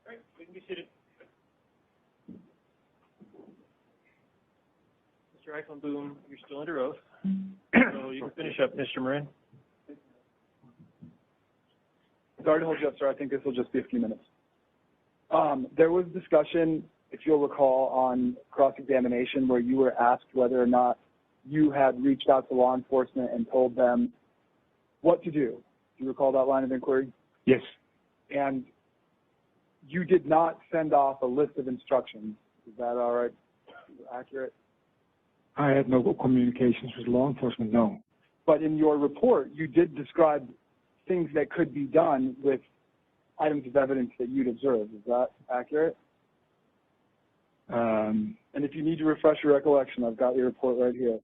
right, we can be seated. Mr. Eikelenboom, you're still under oath, so you can finish up, Mr. Marin. Sorry to hold you up, sir. I think this will just be a few minutes. There was discussion, if you'll recall, on cross-examination where you were asked whether or not you had reached out to law enforcement and told them what to do. Do you recall that line of inquiry? Yes. And you did not send off a list of instructions. Is that all right? Accurate? I had no communications with law enforcement, no. But in your report, you did describe things that could be done with items of evidence that you'd observed. Is that accurate? And if you need to refresh your recollection, I've got your report right here.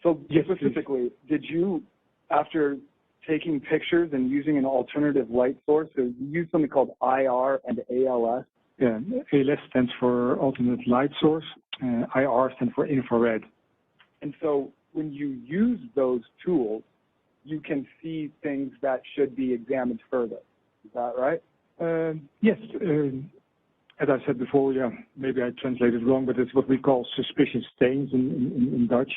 So yes, specifically, did you, after taking pictures and using an alternative light source, so you used something called IR and ALS? Yeah, ALS stands for alternate light source, IR stands for infrared. And so when you use those tools, you can see things that should be examined further. Is that right? Yes. As I said before, yeah, maybe I translated wrong, but it's what we call suspicious stains in Dutch,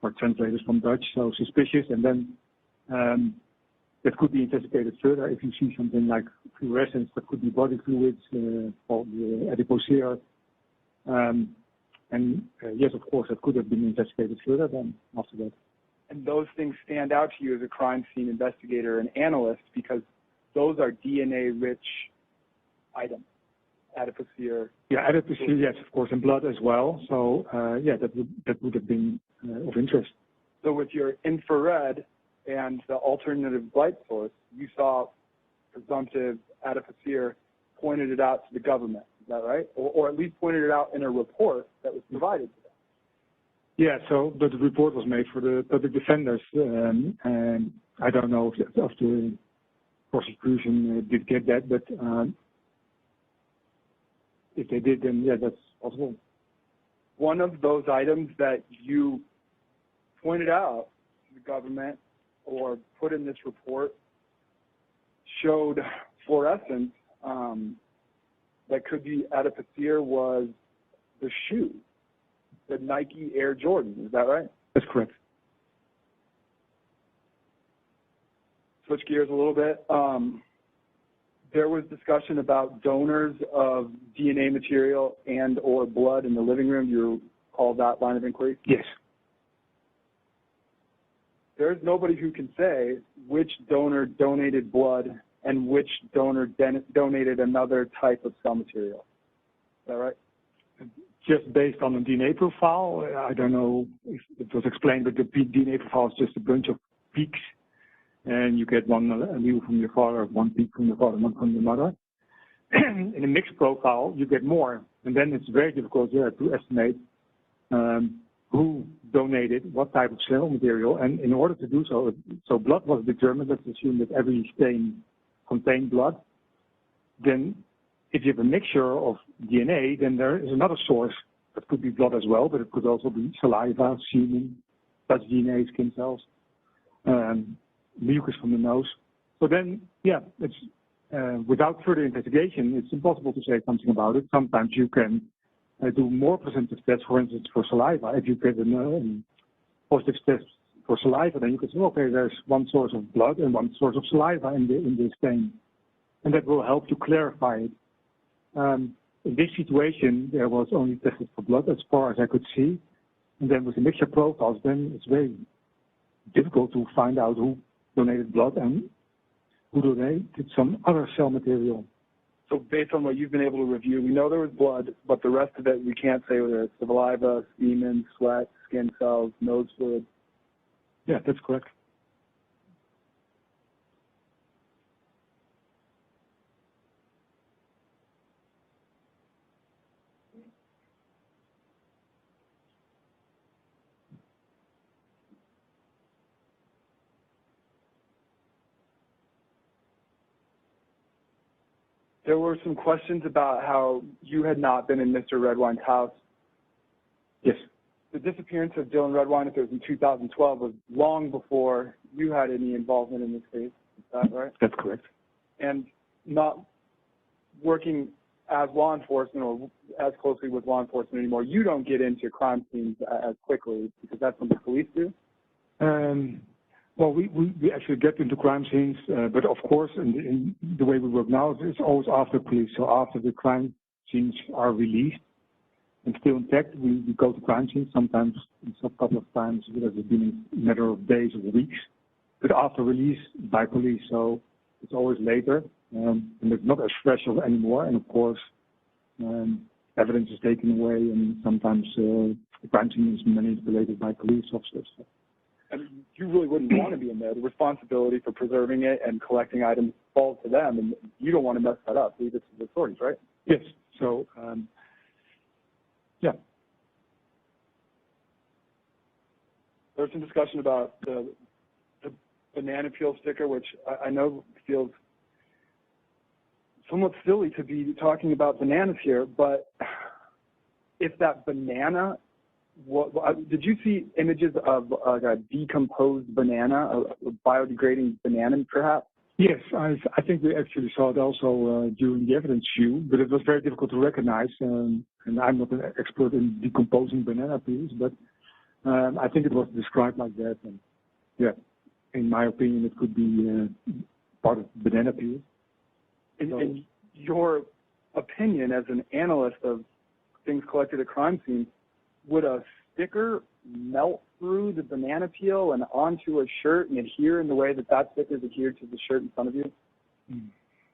or translated from Dutch. So suspicious, and then that could be investigated further if you see something like fluorescence, that could be body fluids, or the adipocere. Yes, of course, that could have been investigated further then after that. And those things stand out to you as a crime scene investigator and analyst because those are DNA-rich items. Adipocere. Yeah, adipocere, yes, of course, and blood as well. So, yeah, that would have been of interest. So with your infrared and the alternative light source, you saw presumptive adipocere, pointed it out to the government. Is that right? Or at least pointed it out in a report that was provided to them. Yeah, so the report was made for the public defenders, and I don't know if the prosecution did get that, but if they did, then yeah, that's possible. One of those items that you pointed out to the government or put in this report showed fluorescence that could be adipocere was the shoe, the Nike Air Jordan. Is that right? That's correct. Switch gears a little bit. There was discussion about donors of DNA material and or blood in the living room. You called that line of inquiry? Yes. There's nobody who can say which donor donated blood and which donor donated another type of cell material. Is that right? Just based on the DNA profile, I don't know if it was explained, but the DNA profile is just a bunch of peaks. And you get one allele from your father, one peak from your father, one from your mother. In a mixed profile, you get more. And then it's very difficult to estimate who donated what type of cell material. And in order to do so, so blood was determined. Let's assume that every stain contained blood. Then if you have a mixture of DNA, then there is another source. That could be blood as well, but it could also be saliva, semen, touch DNA, skin cells. Mucus from the nose. So then, yeah, it's without further investigation, it's impossible to say something about it. Sometimes you can do more presumptive tests, for instance, for saliva. If you get a positive test for saliva, then you can say, okay, there's one source of blood and one source of saliva in the stain, and that will help to clarify it. In this situation, there was only tested for blood as far as I could see, and then with the mixture profiles, then it's very difficult to find out who donated blood and who donated some other cell material. So based on what you've been able to review, we know there was blood, but the rest of it we can't say whether it's saliva, semen, sweat, skin cells, nose fluid. Yeah, that's correct. There were some questions about how you had not been in Mr. Redwine's house. Yes. The disappearance of Dylan Redwine, if it was in 2012, was long before you had any involvement in this case. Is that right? That's correct. And not working as law enforcement or as closely with law enforcement anymore, you don't get into crime scenes as quickly because that's what the police do? Well, we actually get into crime scenes, but of course, in the way we work now, it's always after police. So after the crime scenes are released and still intact, we go to crime scenes. Sometimes, a couple of times, it has been a matter of days or weeks. But after release by police, so it's always later, and it's not as fresh anymore. And of course, evidence is taken away, and sometimes the crime scene is manipulated by police officers. I mean, you really wouldn't want to be in there. The responsibility for preserving it and collecting items falls to them, and you don't want to mess that up. Leave it to the authorities, right? Yes. So, yeah. There's some discussion about the banana peel sticker, which I know feels somewhat silly to be talking about bananas here, but if that banana, did you see images of a decomposed banana, a biodegrading banana perhaps? Yes, I think we actually saw it also during the evidence view, but it was very difficult to recognize, and I'm not an expert in decomposing banana peels, but I think it was described like that, and yeah, in my opinion, it could be part of banana peel. In your opinion, as an analyst of things collected at crime scenes, would a sticker melt through the banana peel and onto a shirt and adhere in the way that sticker is adhered to the shirt in front of you?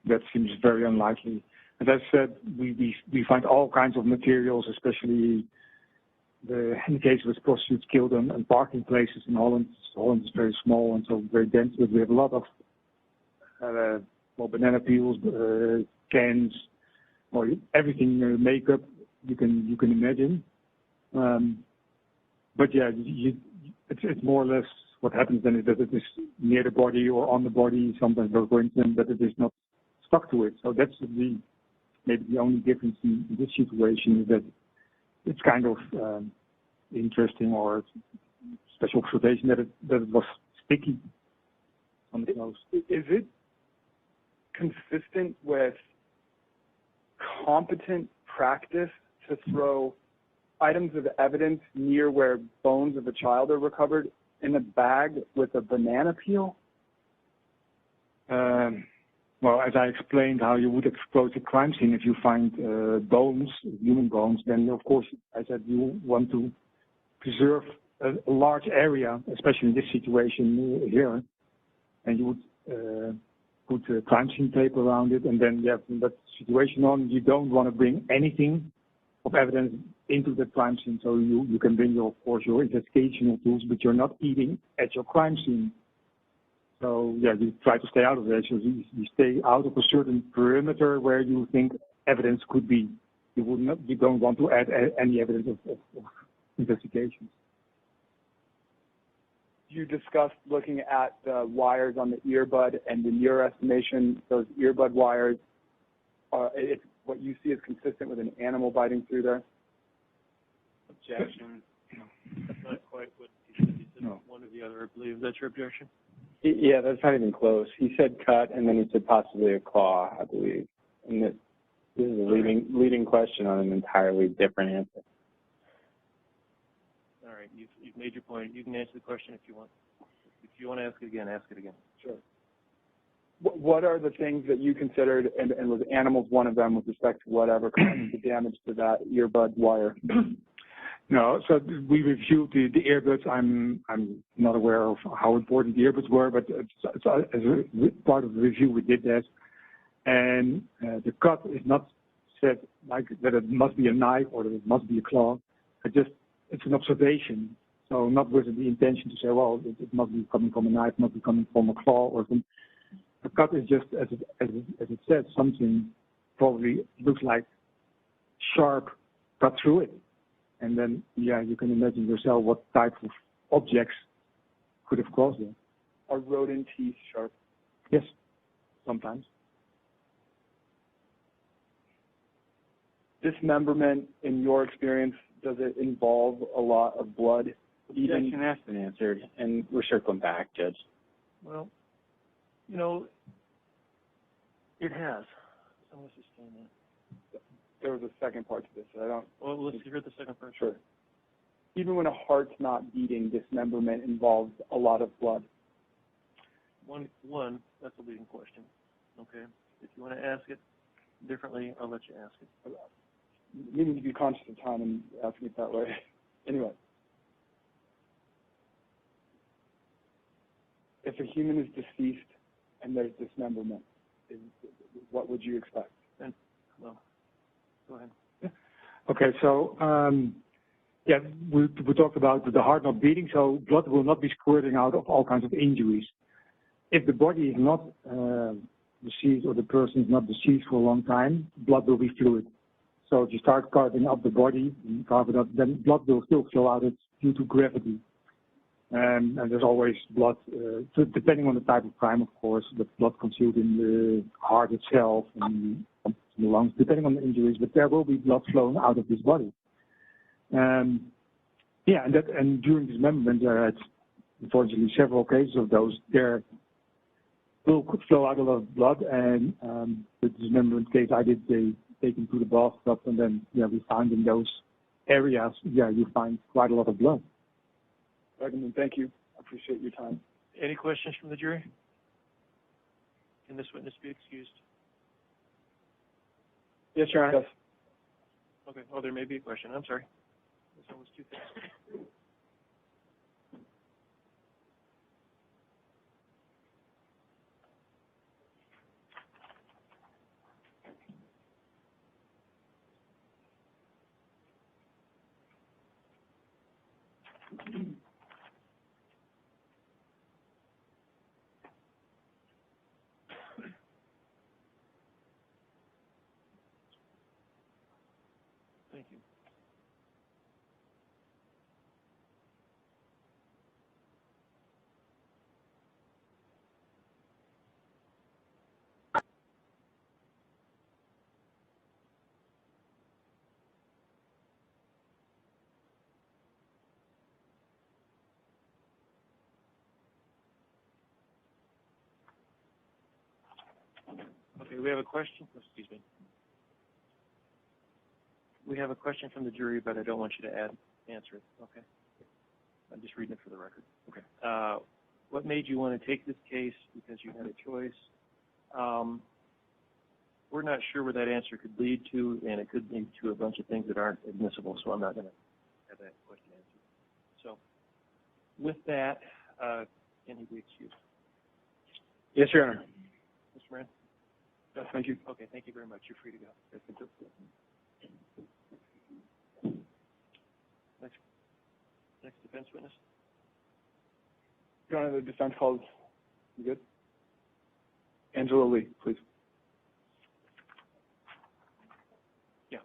That seems very unlikely. As I said, we find all kinds of materials, especially in the case of prostitutes killed on parking places in Holland. Holland is very small and so very dense, but we have a lot of banana peels, cans, or everything, makeup you can imagine. But yeah, it's more or less what happens then is that it is near the body or on the body, sometimes very coincident, but it is not stuck to it. So that's maybe the only difference in this situation is that it's kind of interesting or special observation that it was sticky on the clothes. Is it consistent with competent practice to throw items of evidence near where bones of a child are recovered in a bag with a banana peel? Well, as I explained how you would expose a crime scene, if you find bones, human bones, then of course, I said you want to preserve a large area, especially in this situation here, and you would put a crime scene tape around it, and then from that situation on, you don't want to bring anything of evidence into the crime scene. So you can bring of course your investigational tools, but you're not eating at your crime scene. So yeah, you try to stay out of there. So you stay out of a certain perimeter where you think evidence could be. You don't want to add any evidence of investigations. You discussed looking at the wires on the earbud, and in your estimation, those earbud wires, it's what you see is consistent with an animal biting through there? Objection. That's not quite what he said. He said no. One or the other, I believe. That's your objection? Yeah, that's not even close. He said cut, and then he said possibly a claw, I believe. And this is a leading question on an entirely different answer. All right, you've made your point. You can answer the question if you want. If you want to ask it again, ask it again. Sure. What are the things that you considered, and was animals one of them with respect to whatever caused the damage to that earbud wire? No, so we reviewed the earbuds. I'm not aware of how important the earbuds were, but as a part of the review we did that. And the cut is not said like that it must be a knife or that it must be a claw. It's an observation. So not with the intention to say, well, it must be coming from a knife, must be coming from a claw or something. The cut is just, as it said, something probably looks like sharp cut through it. And then, yeah, you can imagine yourself what type of objects could have caused it. Are rodent teeth sharp? Yes, sometimes. Dismemberment, in your experience, does it involve a lot of blood? Objection asked and answered, and we're circling back, Judge. Well, you know, It has. Someone's just saying that. There was a second part to this. I don't. Well, let's hear the second part. Sure. Even when a heart's not beating, dismemberment involves a lot of blood. One, that's a leading question. Okay. If you want to ask it differently, I'll let you ask it. Needing to be conscious of time and asking it that way. Anyway. If a human is deceased and there's dismemberment, what would you expect? And, well, go ahead. Okay, so yeah, we talked about the heart not beating, so blood will not be squirting out of all kinds of injuries. If the body is not deceased or the person is not deceased for a long time, blood will be fluid. So if you start carving up the body and carve it up, then blood will still flow out due to gravity. And there's always blood, so depending on the type of crime, of course, the blood concealed in the heart itself and the lungs, depending on the injuries, but there will be blood flowing out of this body. Yeah, and during dismemberment, there are unfortunately several cases of those. There will flow out a lot of blood, and the dismemberment case I did, they take him to the bathtub, and then we find in those areas, you find quite a lot of blood. Thank you. I appreciate your time. Any questions from the jury? Can this witness be excused? Yes, Your Honor. Yes. Okay. Oh, there may be a question. I'm sorry. This one was too fast. Thank you. Okay, we have a question. Excuse me. We have a question from the jury, but I don't want you to answer it. Okay. I'm just reading it for the record. Okay. What made you want to take this case? Because you had a choice. We're not sure where that answer could lead to, and it could lead to a bunch of things that aren't admissible, so I'm not going to have that question answered. So with that, can he be excused? Yes, Your Honor. Mr. Moran? Yes, thank you. Okay, thank you very much. You're free to go. Next defense witness. Your Honor, the defense calls. You good? Angela Lee, please. Yeah.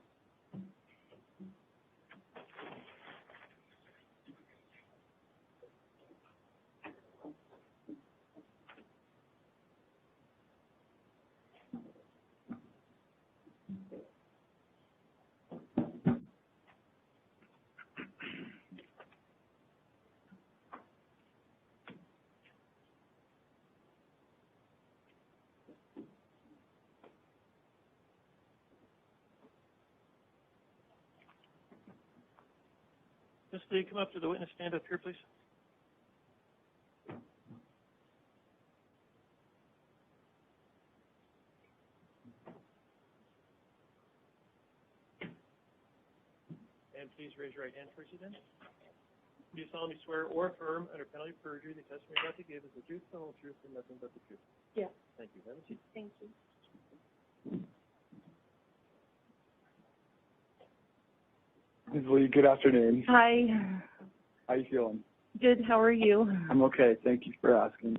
Just come up to the witness stand up here, please. And please raise your right hand for you then. Do you solemnly swear or affirm under penalty of perjury the testimony you're about to give is the truth, the whole truth, and nothing but the truth? Yes. Thank you. Have a seat. Thank you. Ms. Lee, good afternoon. Hi. How are you feeling? Good. How are you? I'm okay. Thank you for asking.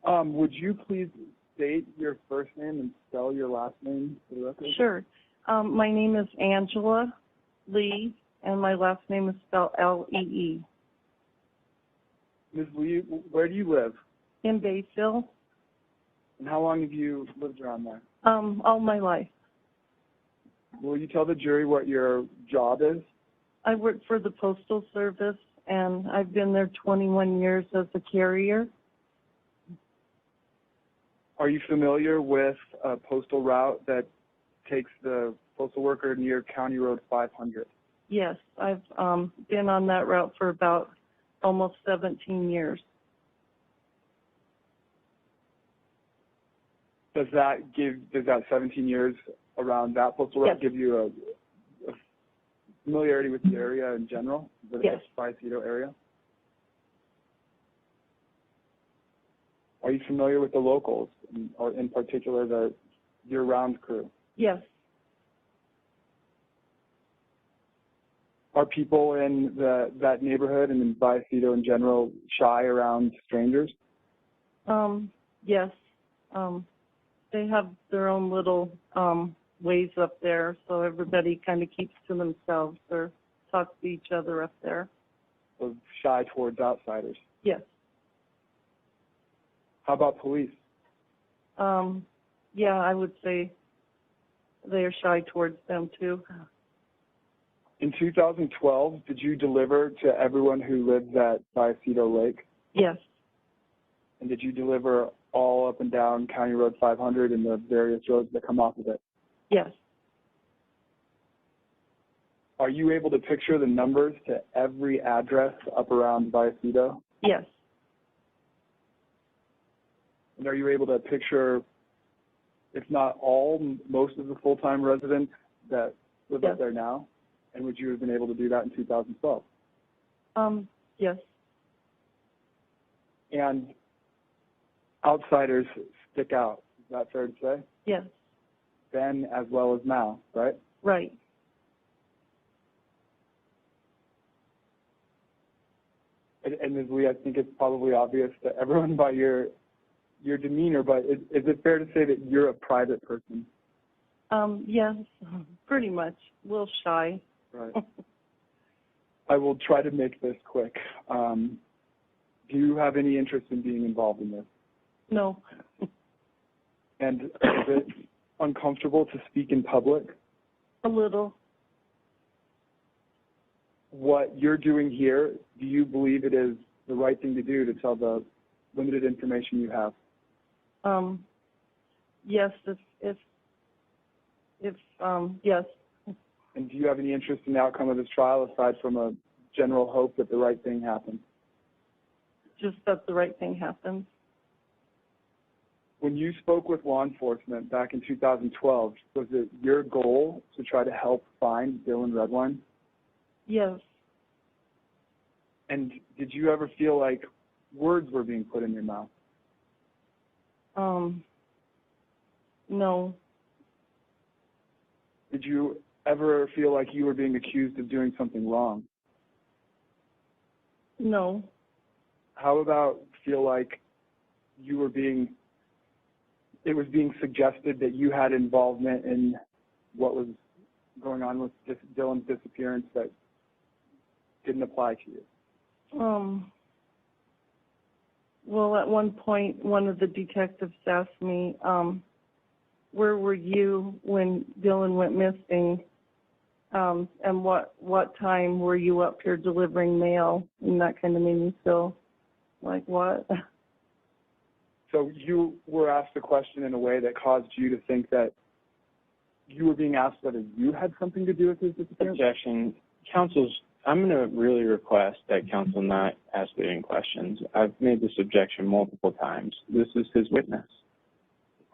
Would you please state your first name and spell your last name for the record? Sure. My name is Angela Lee, and my last name is spelled L-E-E. Ms. Lee, where do you live? In Bayfield. And how long have you lived around there? All my life. Will you tell the jury what your job is? I work for the Postal Service, and I've been there 21 years as a carrier. Are you familiar with a postal route that takes the postal worker near County Road 500? Yes, I've been on that route for about almost 17 years. Does that 17 years around that postal route Yes. give you a familiarity with the area in general, the Yes. Vicedo area? Are you familiar with the locals, or in particular the year-round crew? Yes. Are people in that neighborhood and in Vicedo in general shy around strangers? Yes. They have their own little ways up there, so everybody kind of keeps to themselves or talks to each other up there. So shy towards outsiders? Yes. How about police? Yeah, I would say they are shy towards them too. In 2012, did you deliver to everyone who lives at Vicedo Lake? Yes. And did you deliver all up and down County Road 500 and the various roads that come off of it? Yes. Are you able to picture the numbers to every address up around Vicedo? Yes. And are you able to picture, if not all, most of the full-time residents that live Yes. up there now? And would you have been able to do that in 2012? Yes. And outsiders stick out. Is that fair to say? Yes. Then as well as now, right? Right. And Ms. Lee, I think it's probably obvious to everyone by your demeanor, but is it fair to say that you're a private person? Yes, pretty much. A little shy. Right. I will try to make this quick. Do you have any interest in being involved in this? No. And is it uncomfortable to speak in public? A little. What you're doing here, do you believe it is the right thing to do to tell the limited information you have? Yes, yes. And do you have any interest in the outcome of this trial aside from a general hope that the right thing happens? Just that the right thing happens. When you spoke with law enforcement back in 2012, was it your goal to try to help find Dylan Redwine? Yes. And did you ever feel like words were being put in your mouth? No. Did you ever feel like you were being accused of doing something wrong? No. How about feel like it was being suggested that you had involvement in what was going on with Dylan's disappearance that didn't apply to you? Well, at one point, one of the detectives asked me, where were you when Dylan went missing? And what time were you up here delivering mail? And that kind of made me feel like, what? So you were asked a question in a way that caused you to think that you were being asked whether you had something to do with his disappearance? Objection. I'm going to really request that counsel not ask leading questions. I've made this objection multiple times. This is his witness.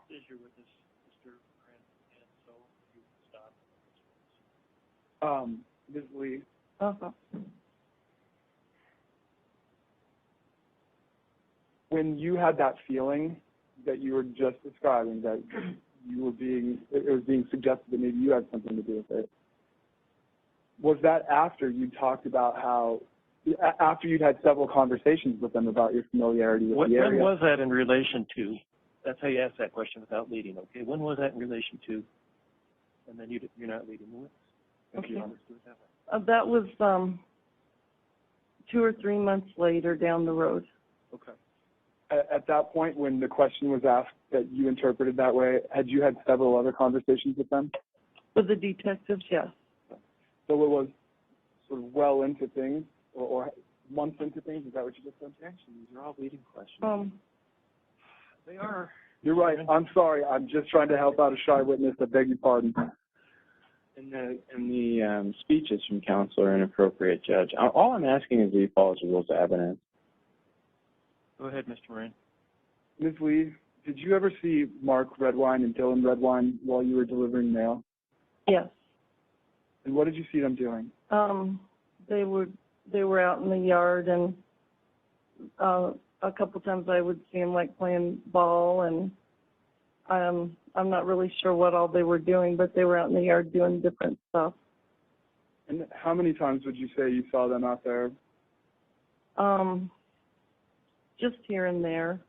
Is your witness, Mr. Grant, and so you stop. Ms. Lee, Uh-huh. when you had that feeling that you were just describing, that it was being suggested that maybe you had something to do with it, was that after you talked about after you'd had several conversations with them about your familiarity with the area? When was that in relation to? That's how you ask that question without leading, okay? When was that in relation to? And then you're not leading the witness. Okay. You understood that way. That was 2 or 3 months later down the road. Okay. At that point, when the question was asked that you interpreted that way, had you had several other conversations with them? With the detectives, yes. So it was sort of well into things, or months into things? Is that what you just said? Actually, these are all leading questions. They are. You're right. I'm sorry. I'm just trying to help out a shy witness. I beg your pardon. And the speeches from counsel are inappropriate, Judge. All I'm asking is that he follows the rules of evidence. Go ahead, Mr. Moran. Ms. Lee, did you ever see Mark Redwine and Dylan Redwine while you were delivering mail? Yes. And what did you see them doing? They were out in the yard, and a couple times I would see them like playing ball, and I'm not really sure what all they were doing, but they were out in the yard doing different stuff. And how many times would you say you saw them out there? Just here and there.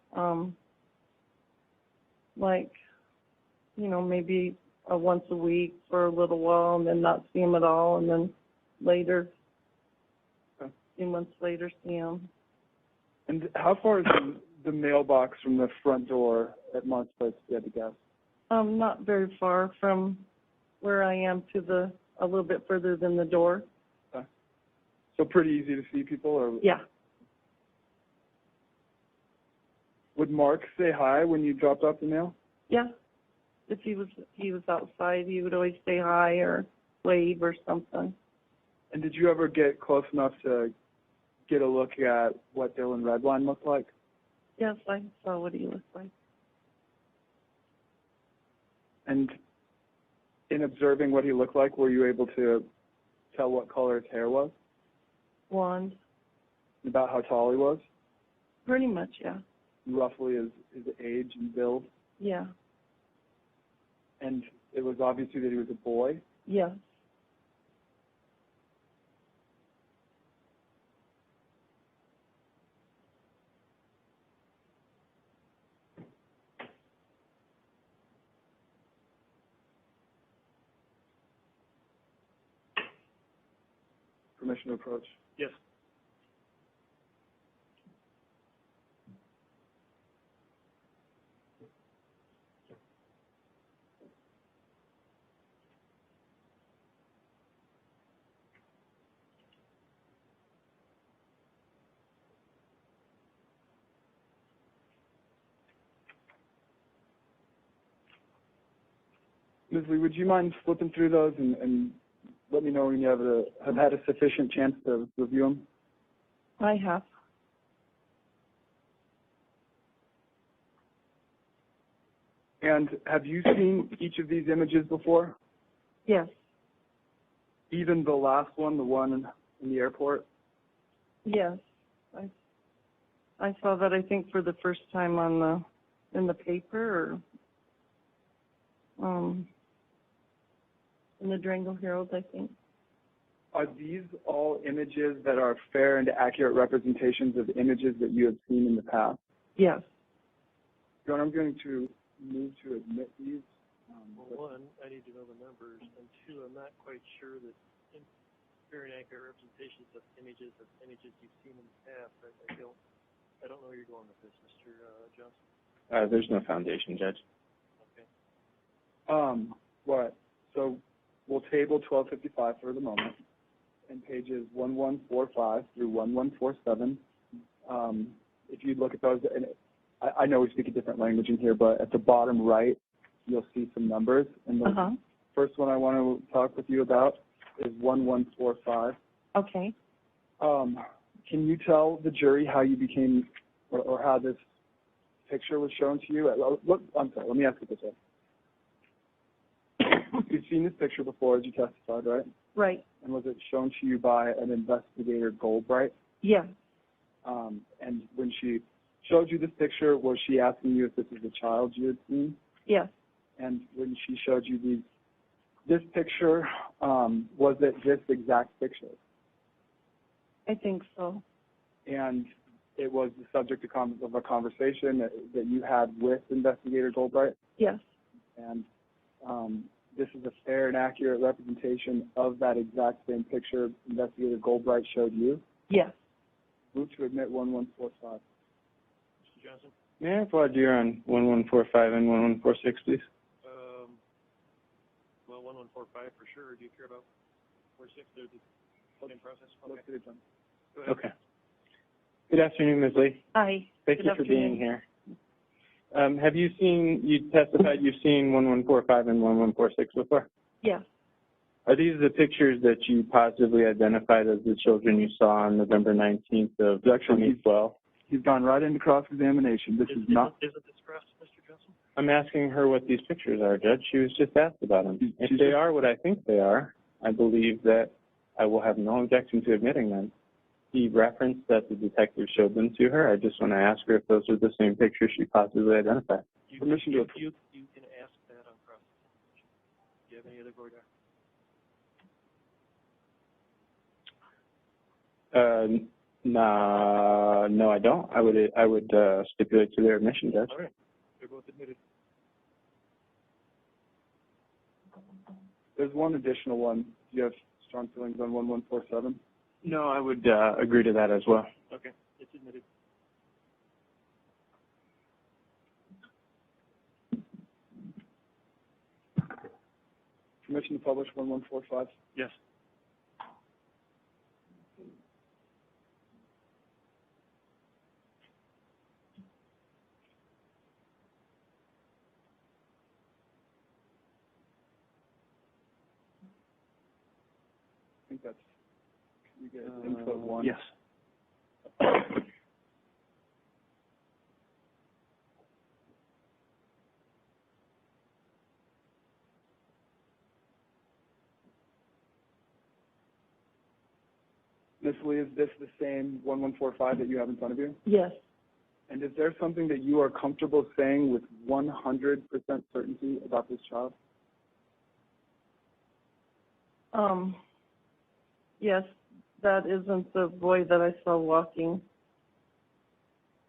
Like, you know, maybe once a week for a little while, and then not see them at all, and then later, a few months later, see them. And how far is the mailbox from the front door at Mark's place, if you had to guess? Not very far from where I am to a little bit further than the door. Okay. So pretty easy to see people, or? Yeah. Would Mark say hi when you dropped off the mail? Yeah. If he was outside, he would always say hi or wave or something. And did you ever get close enough to get a look at what Dylan Redwine looked like? Yes, I saw what he looked like. And in observing what he looked like, were you able to tell what color his hair was? Blonde. About how tall he was? Pretty much, yeah. Roughly his age and build? Yeah. And it was obviously that he was a boy? Yes. Permission to approach? Yes. Ms. Lee, would you mind flipping through those and let me know when you have had a sufficient chance to review them? I have. And have you seen each of these images before? Yes. Even the last one, the one in the airport? Yes. I saw that, I think, for the first time in the paper, or in the Durango Herald, I think. Are these all images that are fair and accurate representations of images that you have seen in the past? Yes. John, I'm going to move to admit these. Well, one, I need to know the numbers, and two, I'm not quite sure that fair and accurate representations of images you've seen in the past. I don't know where you're going with this, Mr. Johnson. There's no foundation, Judge. Okay. What? So we'll table 1255 for the moment, and pages 1145 through 1147. If you look at those, and I know we speak a different language in here, but at the bottom right, you'll see some numbers. And the first one I want to talk with you about is 1145. Okay. Can you tell the jury how you became, or how this picture was shown to you? I'm sorry, let me ask it this way. You've seen this picture before, as you testified, right? Right. And was it shown to you by an investigator, Goldbright? Yes. And when she showed you this picture, was she asking you if this is a child you had seen? Yes. And when she showed you this picture, was it this exact picture? I think so. And it was the subject of a conversation that you had with Investigator Goldbright? Yes. And this is a fair and accurate representation of that exact same picture Investigator Goldbright showed you? Yes. Move to admit 1145. Mr. Johnson? May I applaud you on 1145 and 1146, please? Well, 1145 for sure. Do you care about 46? They're the same process? Let's get it done. Go ahead. Okay. Good afternoon, Ms. Lee. Hi. Thank Good you for being afternoon. here. Have you testified you've seen 1145 and 1146 before? Yes. Are these the pictures that you positively identified as the children you saw on November 19th of 2012? He's gone right into cross-examination. This is not... Isn't this for us, Mr. Johnson? I'm asking her what these pictures are, Judge. She was just asked about them. If they are what I think they are, I believe that I will have no objection to admitting them. He referenced that the detective showed them to her. I just want to ask her if those are the same pictures she positively identified. Permission to you can ask that on cross-examination. Do you have any other voir dire? No, I don't. I would stipulate to their admission, Judge. All right. They're both admitted. There's one additional one. Do you have strong feelings on 1147? No, I would agree to that as well. Okay. It's admitted. Permission to publish 1145? Yes. I think that's, can you get input one? Yes. Ms. Lee, is this the same 1145 that you have in front of you? Yes. And is there something that you are comfortable saying with 100% certainty about this child? Yes, that isn't the boy that I saw walking.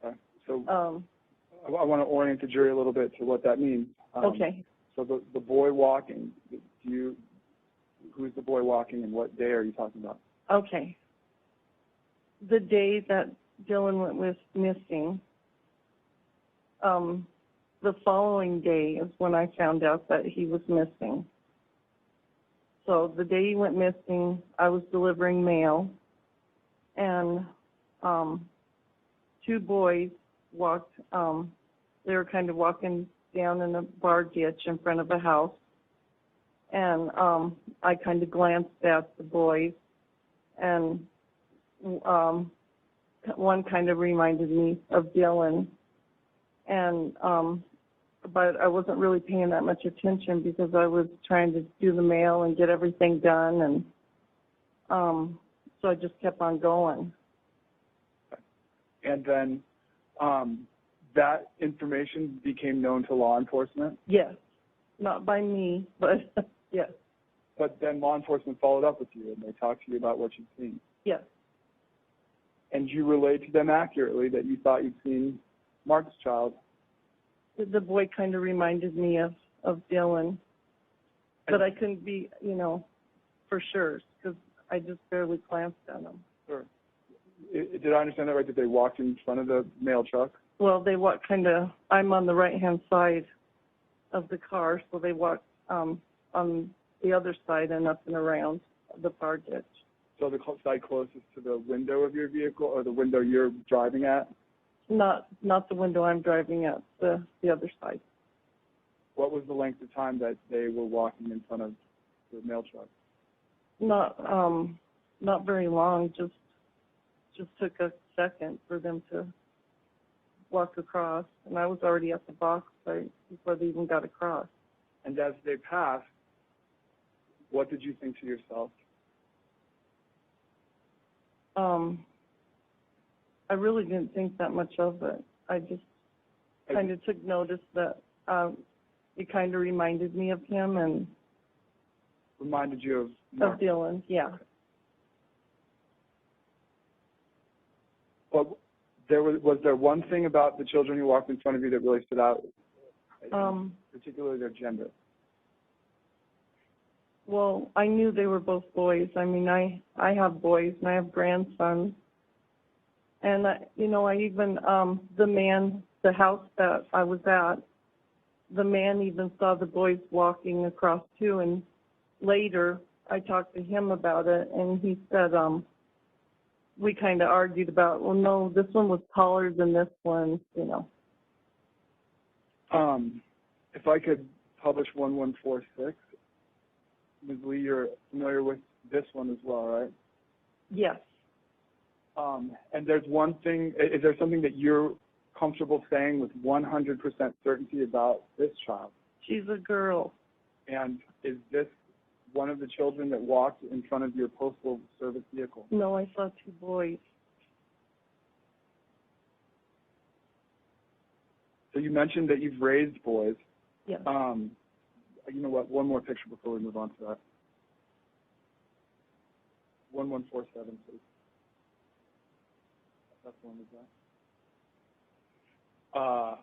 Okay. So I want to orient the jury a little bit to what that means. Okay. So the boy walking, who's the boy walking and what day are you talking about? Okay. The day that Dylan was missing, the following day is when I found out that he was missing. So the day he went missing, I was delivering mail, and two boys walked, they were kind of walking down in a bar ditch in front of a house, and I kind of glanced at the boys, and one kind of reminded me of Dylan, and but I wasn't really paying that much attention because I was trying to do the mail and get everything done, and so I just kept on going. And then that information became known to law enforcement? Yes, not by me, but yes. But then law enforcement followed up with you and they talked to you about what you'd seen? Yes. And you relayed to them accurately that you thought you'd seen Mark's child? The boy kind of reminded me of Dylan, but I couldn't be, for sure, because I just barely glanced at him. Sure. Did I understand that right, that they walked in front of the mail truck? Well, they walked I'm on the right-hand side of the car, so they walked on the other side and up and around the bar ditch. So the side closest to the window of your vehicle or the window you're driving at? Not the window I'm driving at, the other side. What was the length of time that they were walking in front of the mail truck? Not very long, just took a second for them to walk across, and I was already at the box site before they even got across. And as they passed, what did you think to yourself? I really didn't think that much of it. I just kind of took notice that it kind of reminded me of him and Reminded you of Mark? of Dylan, yeah. But was there one thing about the children who walked in front of you that really stood out, particularly their gender? Well, I knew they were both boys. I mean, I have boys and I have grandsons. And, I even, the house that I was at, the man even saw the boys walking across too. And later I talked to him about it and he said, we kind of argued about, well, no, this one was taller than this one, If I could publish 1146, Ms. Lee, you're familiar with this one as well, right? Yes. And there's one thing, is there something that you're comfortable saying with 100% certainty about this child? She's a girl. And is this one of the children that walked in front of your postal service vehicle? No, I saw two boys. So you mentioned that you've raised boys. Yes. You know what? One more picture before we move on to that. 1147, please. That's the one with that.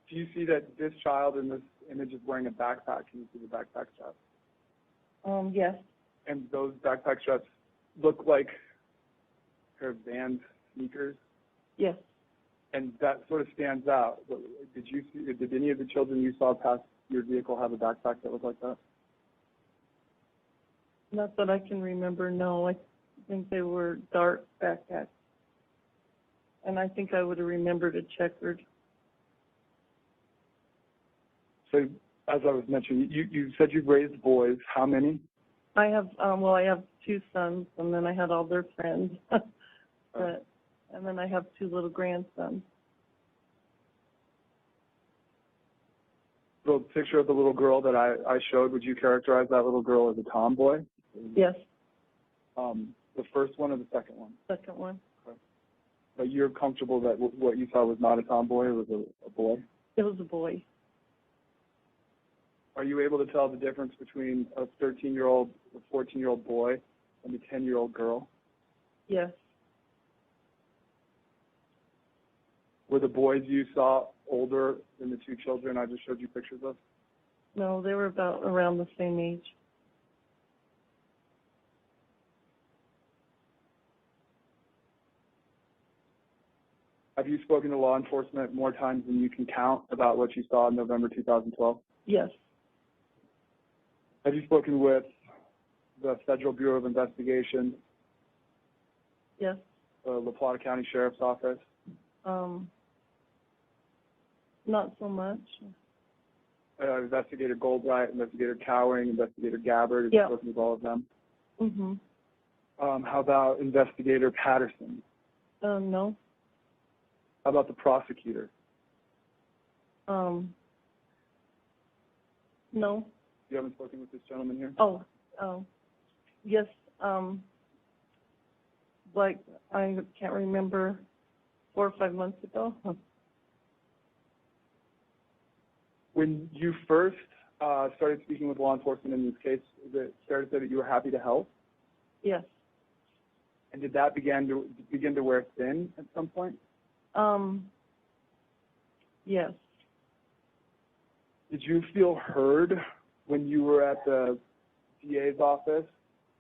Do you see that this child in this image is wearing a backpack? Can you see the backpack straps? Yes. And those backpack straps look like a pair of Vans sneakers? Yes. And that sort of stands out. Did any of the children you saw pass your vehicle have a backpack that looked like that? Not that I can remember, no. I think they were dark backpacks. And I think I would have remembered a checkered. So, as I was mentioning, you said you've raised boys. How many? I have, I have two sons, and then I had all their friends. And then I have two little grandsons. The picture of the little girl that I showed, would you characterize that little girl as a tomboy? Yes. The first one or the second one? Second one. Okay. But you're comfortable that what you saw was not a tomboy, it was a boy? It was a boy. Are you able to tell the difference between a 13-year-old, a 14-year-old boy, and a 10-year-old girl? Yes. Were the boys you saw older than the two children I just showed you pictures of? No, they were about around the same age. Have you spoken to law enforcement more times than you can count about what you saw in November 2012? Yes. Have you spoken with the Federal Bureau of Investigation, Yes. the La Plata County Sheriff's Office? Not so much. Investigator Goldbright, Investigator Cowering, Investigator Gabbard? Have Yeah. you spoken with all of them? Mm-hmm. How about Investigator Patterson? No. How about the prosecutor? No. You haven't spoken with this gentleman here? Yes. Like, I can't remember, 4 or 5 months ago. When you first started speaking with law enforcement in this case, is it fair to say that you were happy to help? Yes. And did that begin to wear thin at some point? Yes. Did you feel heard when you were at the DA's office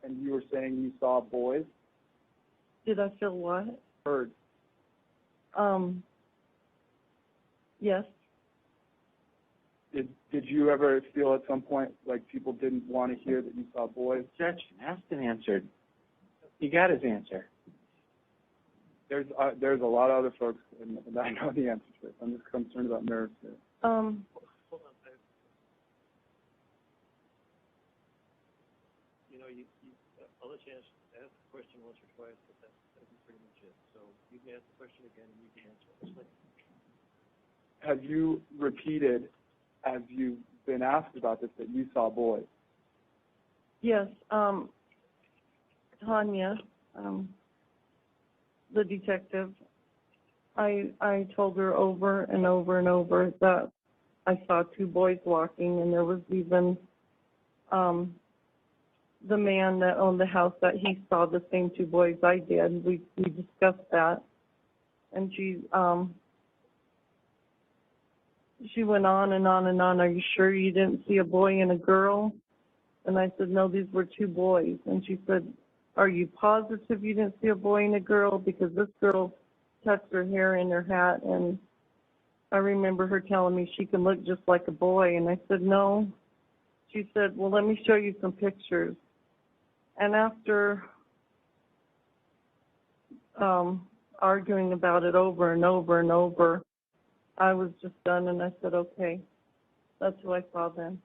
and you were saying you saw boys? Did I feel what? Heard. Yes. Did you ever feel at some point like people didn't want to hear that you saw boys? Judge asked and answered. He got his answer. There's a lot of other folks, and I know the answer to it. I'm just concerned about nerves here. Hold on. I'll let you ask the question once or twice, but that'll be pretty much it. So you can ask the question again and you can answer it. Have you repeated, as you've been asked about this, that you saw boys? Yes. Tanya, the detective, I told her over and over and over that I saw two boys walking, and there was even the man that owned the house that he saw the same two boys I did. We discussed that, and she went on and on and on. Are you sure you didn't see a boy and a girl? And I said, no, these were two boys. And she said, are you positive you didn't see a boy and a girl? Because this girl tucked her hair in her hat, and I remember her telling me she can look just like a boy. And I said, no. She said, well, let me show you some pictures. And after arguing about it over and over and over, I was just done, and I said, okay. That's who I saw then.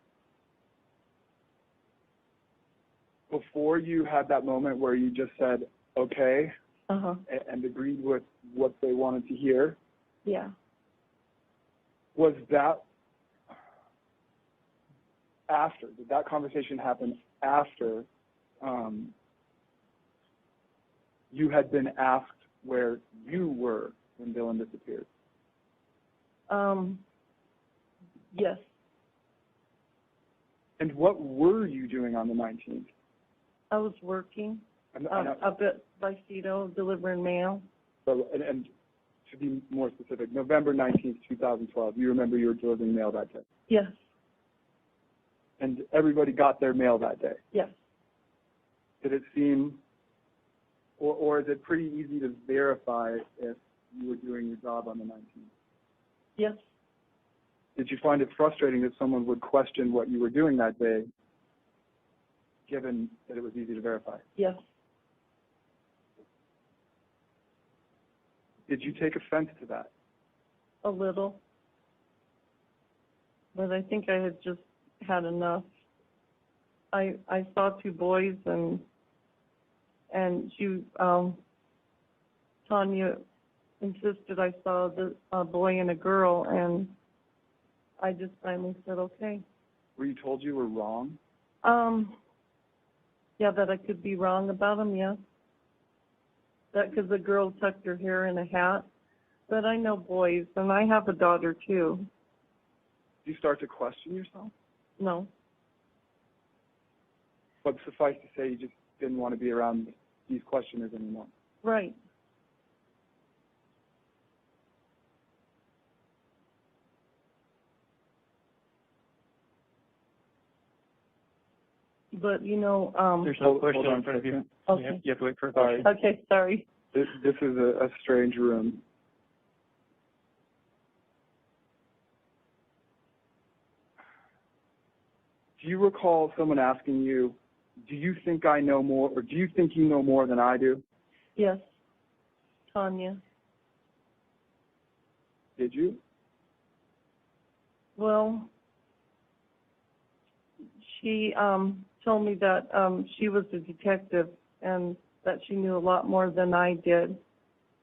Before you had that moment where you just said, okay, Uh-huh. and agreed with what they wanted to hear, Yeah. was that after? Did that conversation happen after you had been asked where you were when Dylan disappeared? Yes. And what were you doing on the 19th? I was working up at Vicedo delivering mail. So, and to be more specific, November 19th, 2012, you remember you were delivering mail that day? Yes. And everybody got their mail that day? Yes. Did it seem, or is it pretty easy to verify if you were doing your job on the 19th? Yes. Did you find it frustrating that someone would question what you were doing that day, given that it was easy to verify? Yes. Did you take offense to that? A little. But I think I had just had enough. I saw two boys, and she, Tanya insisted I saw a boy and a girl, and I just finally said, okay. Were you told you were wrong? Yeah, that I could be wrong about them, yeah. That because the girl tucked her hair in a hat. But I know boys, and I have a daughter, too. Did you start to question yourself? No. But suffice to say, you just didn't want to be around these questioners anymore. Right. But, you know, There's no question in front of you. Okay. You have to wait for a Sorry. question. Okay, sorry. This is a strange room. Do you recall someone asking you, do you think I know more, or do you think you know more than I do? Yes. Tanya. Did you? Well, she told me that she was a detective and that she knew a lot more than I did.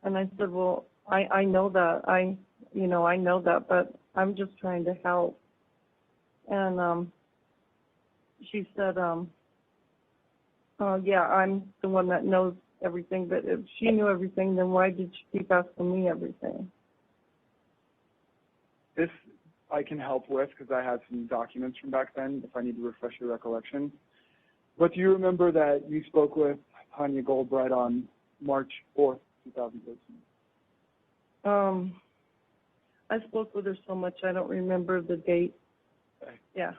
And I said, well, I know that. I know that, but I'm just trying to help. And she said, yeah, I'm the one that knows everything, but if she knew everything, then why did she keep asking me everything? This I can help with because I have some documents from back then if I need to refresh your recollection. But do you remember that you spoke with Tanya Goldbright on March 4th, 2013? I spoke with her so much I don't remember the date. Okay. Yeah.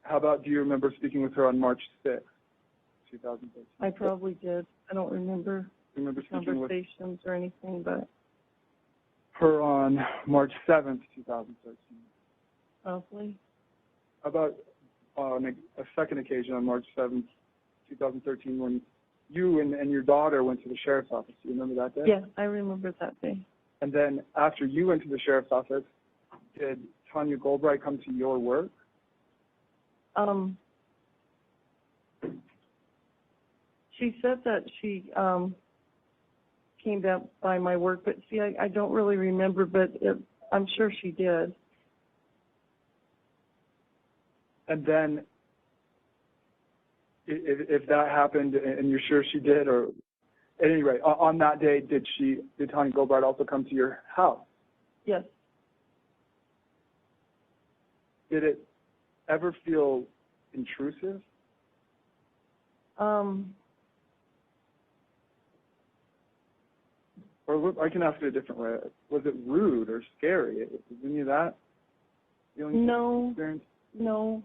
How about, do you remember speaking with her on March 6th, 2013? I probably did. I don't remember Do you remember speaking with conversations or anything, but her on March 7th, 2013? probably. How about on a second occasion on March 7th, 2013, when you and your daughter went to the sheriff's office? Do you remember that day? Yeah, I remember that day. And then after you went to the sheriff's office, did Tanya Goldbright come to your work? She said that she came down by my work, but see, I don't really remember, but I'm sure she did. And then, if that happened, and you're sure she did, or at any rate, on that day, did Tanya Goldbright also come to your house? Yes. Did it ever feel intrusive? Or I can ask it a different way. Was it rude or scary? Was any of that feeling? No. Experience? No.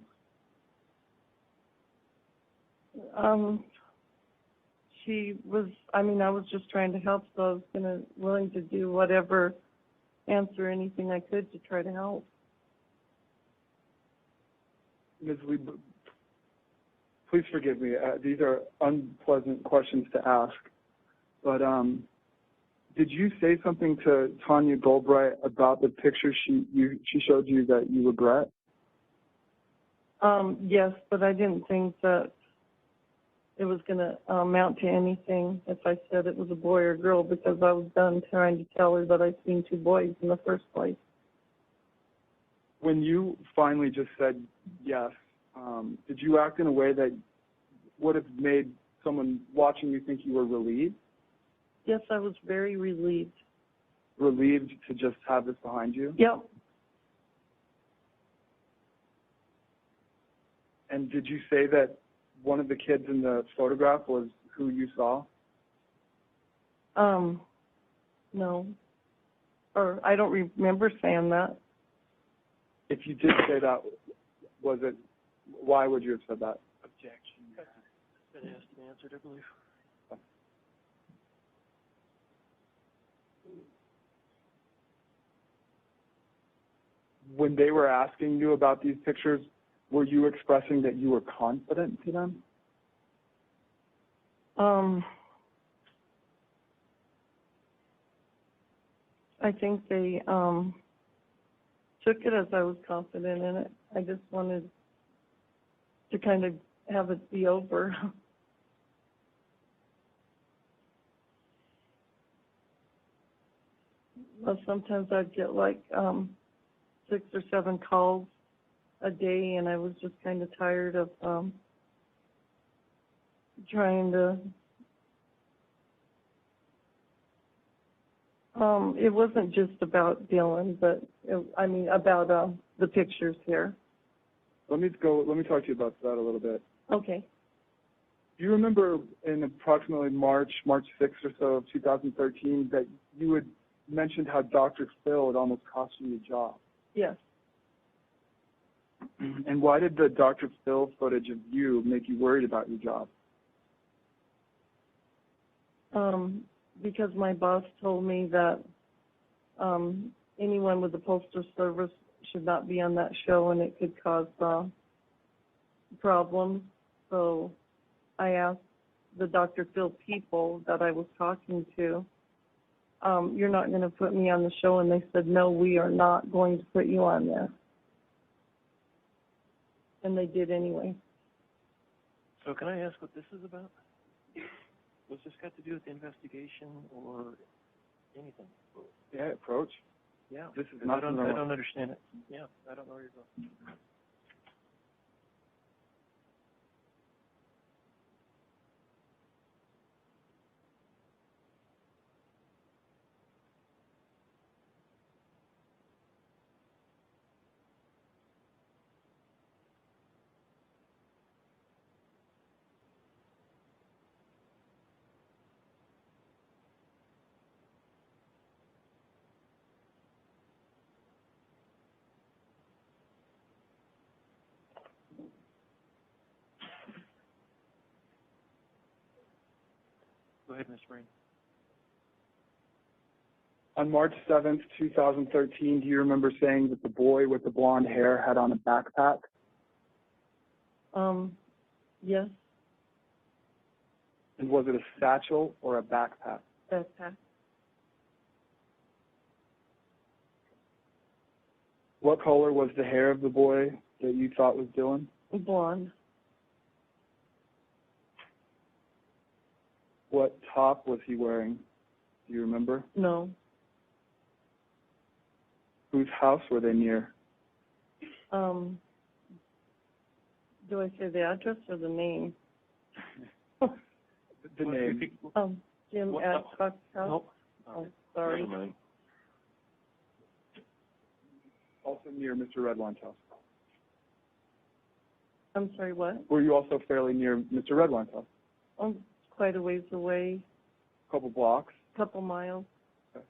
She was, I was just trying to help, so I was willing to do whatever, answer anything I could to try to help. Ms. Lee, please forgive me. These are unpleasant questions to ask, but Did you say something to Tanya Goldbright about the picture she showed you that you regret? Yes, but I didn't think that it was going to amount to anything if I said it was a boy or girl, because I was done trying to tell her that I'd seen two boys in the first place. When you finally just said yes, did you act in a way that would have made someone watching you think you were relieved? Yes, I was very relieved. Relieved to just have this behind you? Yep. And did you say that one of the kids in the photograph was who you saw? No. Or I don't remember saying that. If you did say that, why would you have said that? Objection. Been asked and answered, I believe. When they were asking you about these pictures, were you expressing that you were confident to them? I think they took it as I was confident in it. I just wanted to kind of have it be over. Well, sometimes I'd get like 6 or 7 calls a day, and I was just kind of tired of trying to. It wasn't just about Dylan, but about the pictures here. Let me talk to you about that a little bit. Okay. Do you remember in approximately March 6th or so of 2013 that you had mentioned how Dr. Phil had almost cost you your job? Yes. And why did the Dr. Phil footage of you make you worried about your job? Because my boss told me that anyone with the Postal Service should not be on that show, and it could cause problems. So I asked the Dr. Phil people that I was talking to, you're not going to put me on the show? And they said, no, we are not going to put you on there. And they did anyway. So can I ask what this is about? What's this got to do with the investigation or anything? Yeah, approach. Yeah. This is I don't understand it. Yeah, I don't know where you're going. Go ahead, Ms. Breen. On March 7th, 2013, do you remember saying that the boy with the blonde hair had on a backpack? Yes. And was it a satchel or a backpack? Backpack. What color was the hair of the boy that you thought was Dylan? Blonde. What top was he wearing? Do you remember? No. Whose house were they near? Do I say the address or the name? The name. Jim Adcock's house. Nope. Oh, sorry. Also near Mr. Redwine's house. I'm sorry, what? Were you also fairly near Mr. Redwine's house? Oh, quite a ways away, A couple blocks? couple miles. Okay.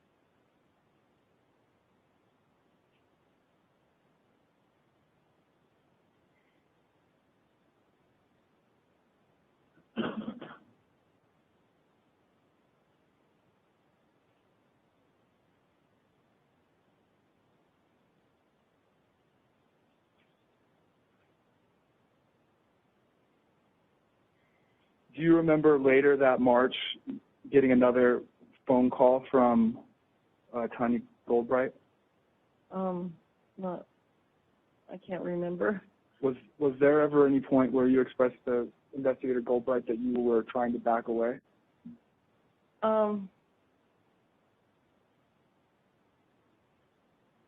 Do you remember later that March getting another phone call from Tanya Goldbright? Not, I can't remember. Was there ever any point where you expressed to Investigator Goldbright that you were trying to back away?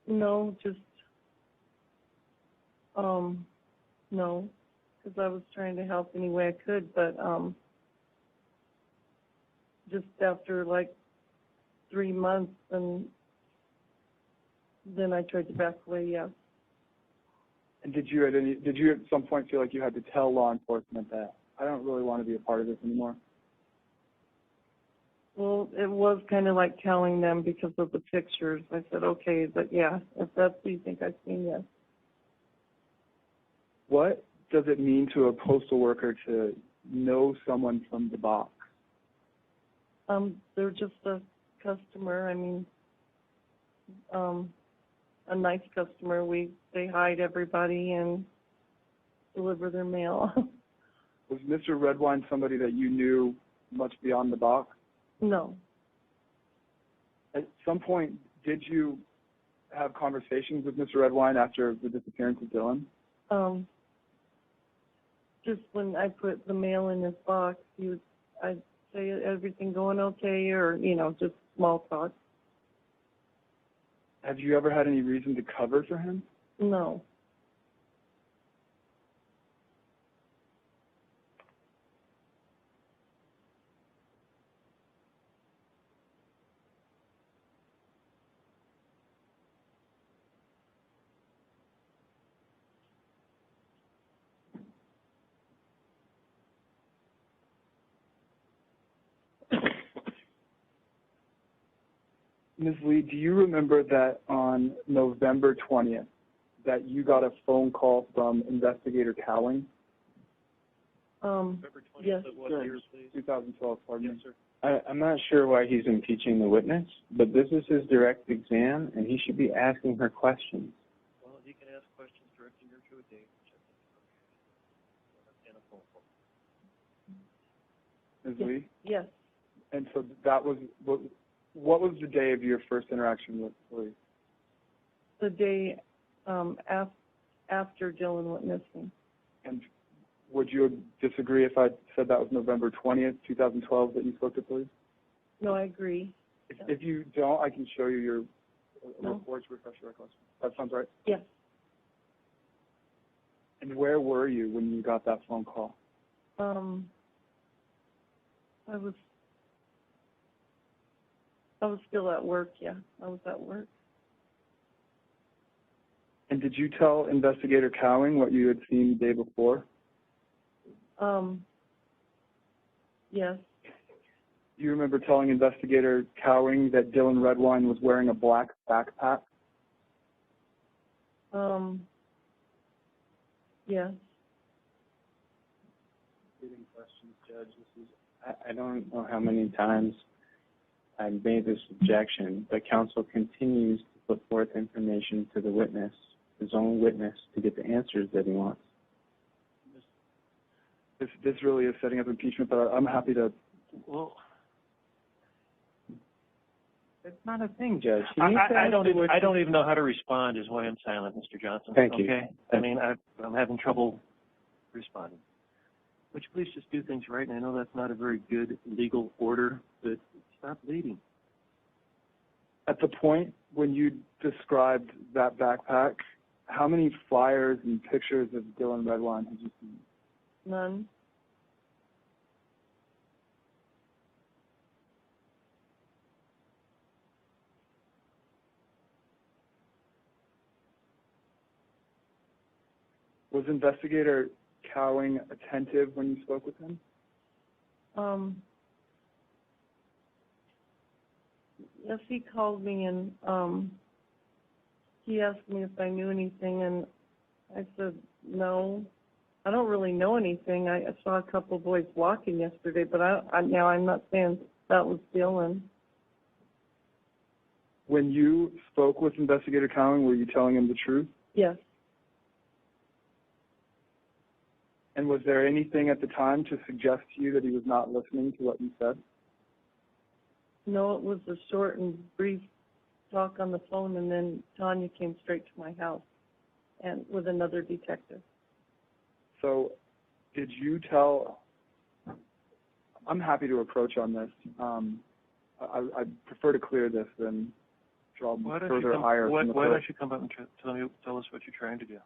No, just, no, because I was trying to help any way I could, but, just after like 3 months, and then I tried to back away, yes. And did you at some point feel like you had to tell law enforcement that I don't really want to be a part of this anymore? Well, it was kind of like telling them because of the pictures. I said, okay, but yeah, if that's what you think I've seen, yes. What does it mean to a postal worker to know someone from the box? They're just a customer. I mean, a nice customer. They hide everybody and deliver their mail. Was Mr. Redwine somebody that you knew much beyond the box? No. At some point, did you have conversations with Mr. Redwine after the disappearance of Dylan? Just when I put the mail in his box, I'd say everything going okay, or, just small talk. Have you ever had any reason to cover for him? No. Ms. Lee, do you remember that on November 20th that you got a phone call from Investigator Cowling? November 20th, yes. of what year, please? 2012, pardon me. Yes, sir. I'm not sure why he's impeaching the witness, but this is his direct exam, and he should be asking her questions. Well, he can ask questions directing her to a date, which I think is okay. And a phone call. Ms. Yes. Lee? Yes. And so that was, what was the day of your first interaction with police? The day after Dylan went missing. And would you disagree if I said that was November 20th, 2012 that you spoke to police? No, I agree. If you don't, I can show you your No. report to refresh your recollection. That sounds right? Yes. And where were you when you got that phone call? I was still at work, yeah. I was at work. And did you tell Investigator Cowling what you had seen the day before? Yes. Do you remember telling Investigator Cowling that Dylan Redwine was wearing a black backpack? Yes. Leading questions, Judge. I don't know how many times I've made this objection, but counsel continues to put forth information to the witness, his own witness, to get the answers that he wants. This really is setting up impeachment, but I'm happy to. Well, It's not a thing, Judge. I don't even know how to respond is why I'm silent, Mr. Johnson. Thank you. Okay? I mean, I'm having trouble responding. Would you please just do things right? And I know that's not a very good legal order, but stop leading. At the point when you described that backpack, how many flyers and pictures of Dylan Redwine had you seen? None. Was Investigator Cowling attentive when you spoke with him? Yes, he called me and he asked me if I knew anything, and I said no. I don't really know anything. I saw a couple of boys walking yesterday, but now I'm not saying that was Dylan. When you spoke with Investigator Cowling, were you telling him the truth? Yes. And was there anything at the time to suggest to you that he was not listening to what you said? No, it was a short and brief talk on the phone, and then Tanya came straight to my house and with another detective. So did you tell, I'm happy to approach on this. I prefer to clear this than draw further ire from the court. Why don't you come up and tell us what you're trying to do?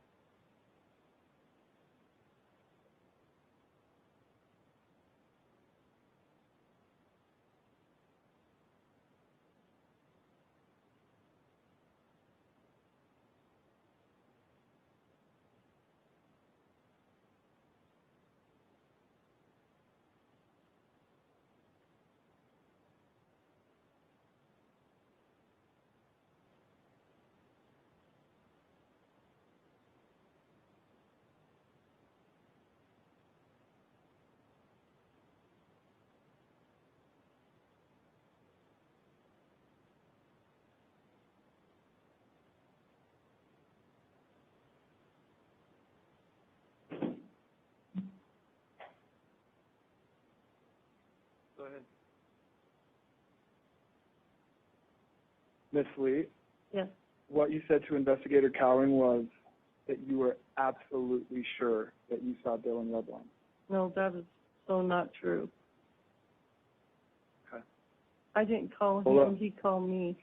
Go ahead. Ms. Lee, Yes. what you said to Investigator Cowling was that you were absolutely sure that you saw Dylan Redwine. No, that is so not true. Okay. I didn't call Hold him, on. he called me.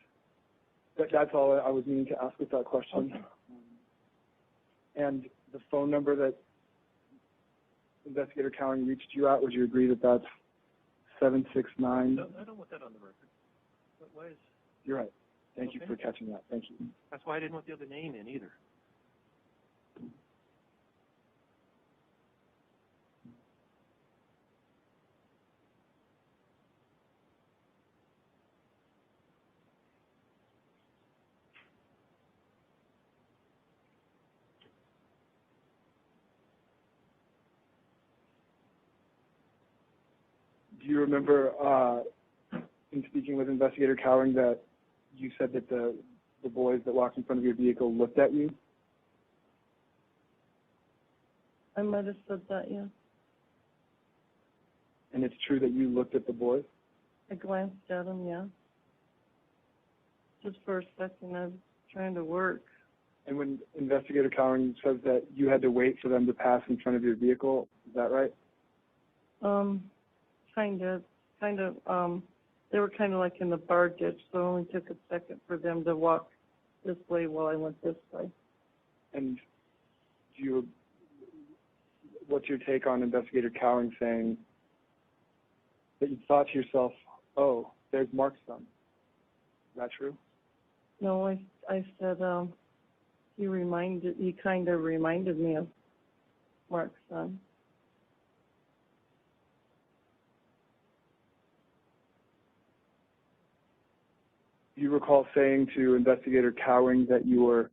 That's all I was meaning to ask with that question. Okay. And the phone number that Investigator Cowling reached you at, would you agree that that's 769? No, I don't want that on the record. Why is? You're right. Thank you Okay. for catching that. Thank you. That's why I didn't want the other name in either. Do you remember, in speaking with Investigator Cowling, that you said that the boys that walked in front of your vehicle looked at you? I might have said that, yeah. And it's true that you looked at the boys? I glanced at him, yeah. Just for a second, I was trying to work. And when Investigator Cowling says that you had to wait for them to pass in front of your vehicle, is that right? They were kind of like in the bar ditch, so it only took a second for them to walk this way while I went this way. And what's your take on Investigator Cowling saying that you thought to yourself, oh, there's Mark's son? Is that true? No, I said, he kind of reminded me of Mark's son. Do you recall saying to Investigator Cowling that you were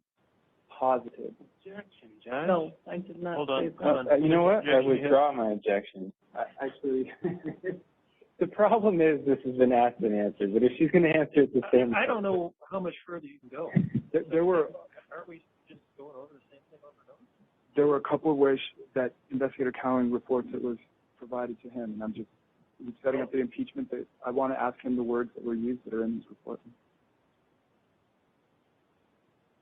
positive? Objection, Judge. No, I did not Hold say on. that. You know what? I Objection, withdraw my objection. Actually, the problem is this has been asked and answered, but if she's going to answer it the same I don't know how much further you can go. There were Aren't we just going over the same thing over and over? there were a couple of ways that Investigator Cowling reports it was provided to him, and I'm just setting up the impeachment that I want to ask him the words that were used that are in this report.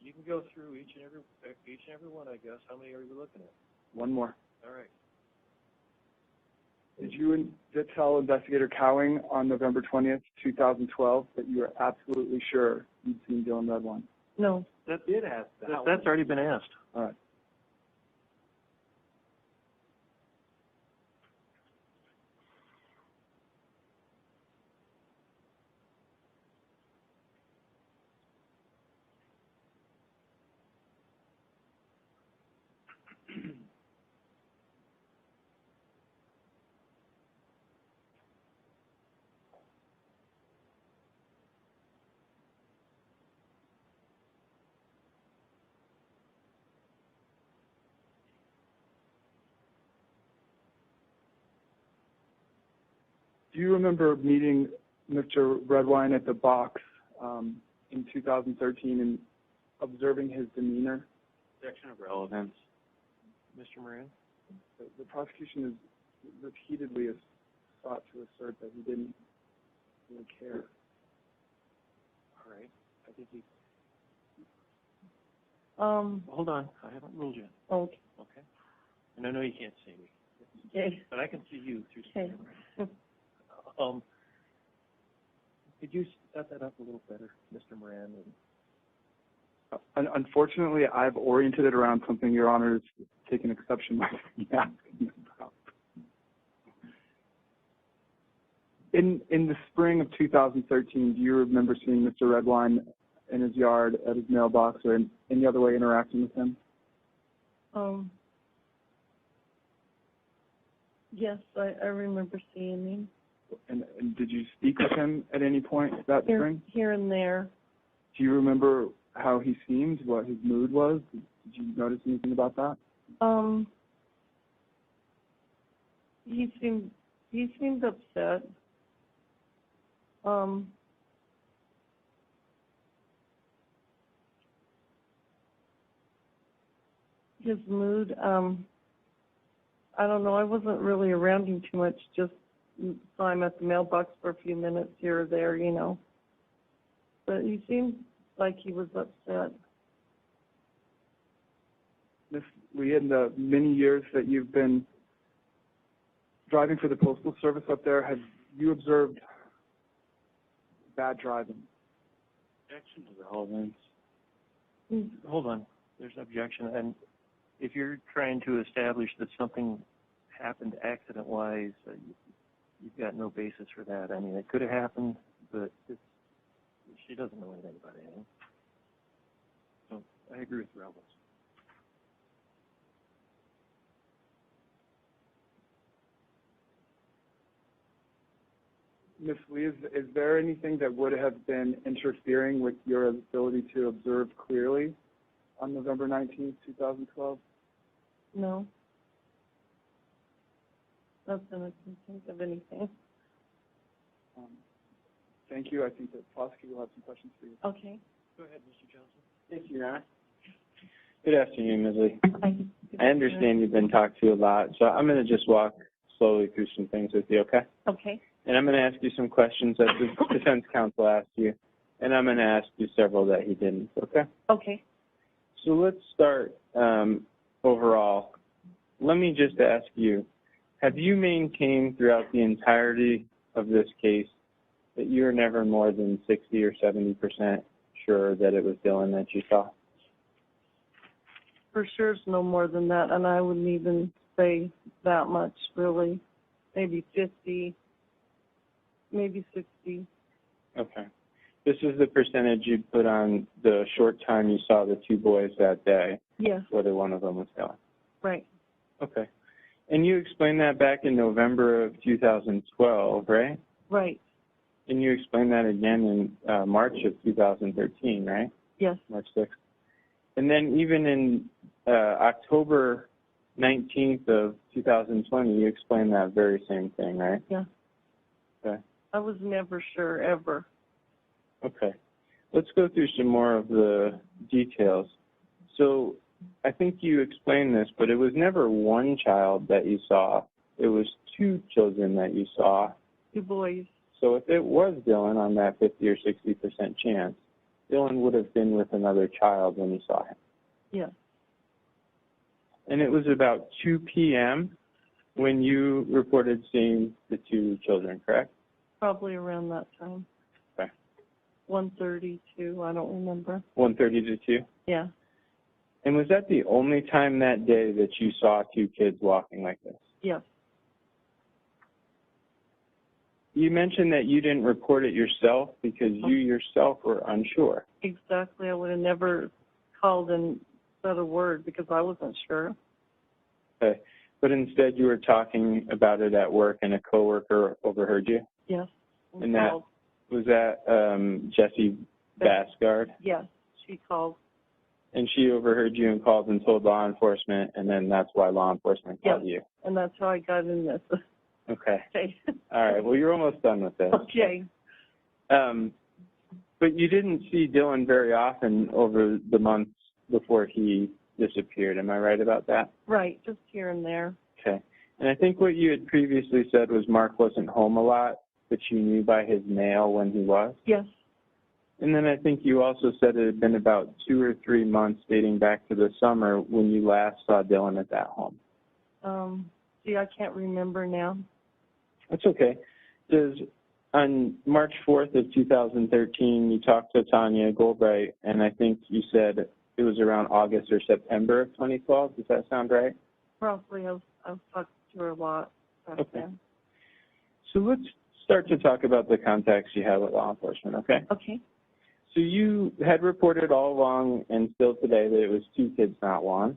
You can go through each and every one, I guess. How many are you looking at? One more. All right. Did you tell Investigator Cowling on November 20th, 2012, that you were absolutely sure you'd seen Dylan Redwine? No. That did ask that. That's already been asked. All right. Do you remember meeting Mr. Redwine at the box in 2013 and observing his demeanor? Objection of relevance. Mr. Moran? The prosecution has repeatedly sought to assert that he didn't really care. right. I think he, hold on, I haven't ruled yet. Okay. Okay. And I know you can't see me. Okay. But I can see you through the Okay. camera. Could you set that up a little better, Mr. Moran? Unfortunately, I've oriented it around something Your Honor is taking exception with me asking about. In the spring of 2013, do you remember seeing Mr. Redwine in his yard, at his mailbox, or in any other way interacting with him? Yes, I remember seeing him. And did you speak with him at any point that spring? Here and there. Do you remember how he seemed, what his mood was? Did you notice anything about that? He seemed upset. His mood, I don't know, I wasn't really around him too much, just saw him at the mailbox for a few minutes here or there, you know. But he seemed like he was upset. Ms. Lee, in the many years that you've been driving for the Postal Service up there, have you observed bad driving? Objection to the relevance. Hold on. There's an objection. And if you're trying to establish that something happened accident-wise, you've got no basis for that. I mean, it could have happened, but she doesn't know anything about anything. So I agree with relevance. Ms. Lee, is there anything that would have been interfering with your ability to observe clearly on November 19th, 2012? No. Nothing, I can think of anything. Thank you. I think the prosecutor will have some questions for you. Okay. Go ahead, Mr. Johnson. Thank you, Your Honor. Good afternoon, Ms. Lee. Hi. I understand you've been talked to a lot, so I'm going to just walk slowly through some things with you, okay? Okay. And I'm going to ask you some questions that the defense counsel asked you, and I'm going to ask you several that he didn't, okay? Okay. So let's start overall. Let me just ask you, have you maintained throughout the entirety of this case that you're never more than 60 or 70% sure that it was Dylan that you saw? For sure it's no more than that, and I wouldn't even say that much, really. Maybe 50, maybe 60. Okay. This is the percentage you put on the short time you saw the two boys that day, Yes. whether one of them was Dylan. Right. Okay. And you explained that back in November of 2012, right? Right. And you explained that again in March of 2013, right? Yes. March 6th. And then even in October 19th of 2020, you explained that very same thing, right? Yeah. Okay. I was never sure, ever. Okay. Let's go through some more of the details. So I think you explained this, but it was never one child that you saw. It was two children that you saw. Two boys. So if it was Dylan on that 50 or 60% chance, Dylan would have been with another child when you saw him. Yes. And it was about 2 p.m. when you reported seeing the two children, correct? Probably around that time. Okay. 1:32, I don't remember. 1:30 to 2? Yeah. And was that the only time that day that you saw two kids walking like this? Yes. You mentioned that you didn't report it yourself because you yourself were unsure. Exactly. I would have never called and said a word because I wasn't sure. Okay. But instead you were talking about it at work and a coworker overheard you? Yes. And that, was that Jessie Basgard? Yes, she called. And she overheard you and called and told law enforcement, and then that's why law enforcement called you? And that's how I got in this. Okay. Okay. All right. Well, you're almost done with this. Okay. But you didn't see Dylan very often over the months before he disappeared. Am I right about that? Right, just here and there. Okay. And I think what you had previously said was Mark wasn't home a lot, but you knew by his mail when he was? Yes. And then I think you also said it had been about 2 or 3 months dating back to the summer when you last saw Dylan at that home. See, I can't remember now. That's okay. On March 4th of 2013, you talked to Tanya Goldbright, and I think you said it was around August or September of 2012. Does that sound right? Probably. I've talked to her a lot back then. So let's start to talk about the contacts you have with law enforcement, okay? Okay. So you had reported all along and still today that it was 2 kids, not 1.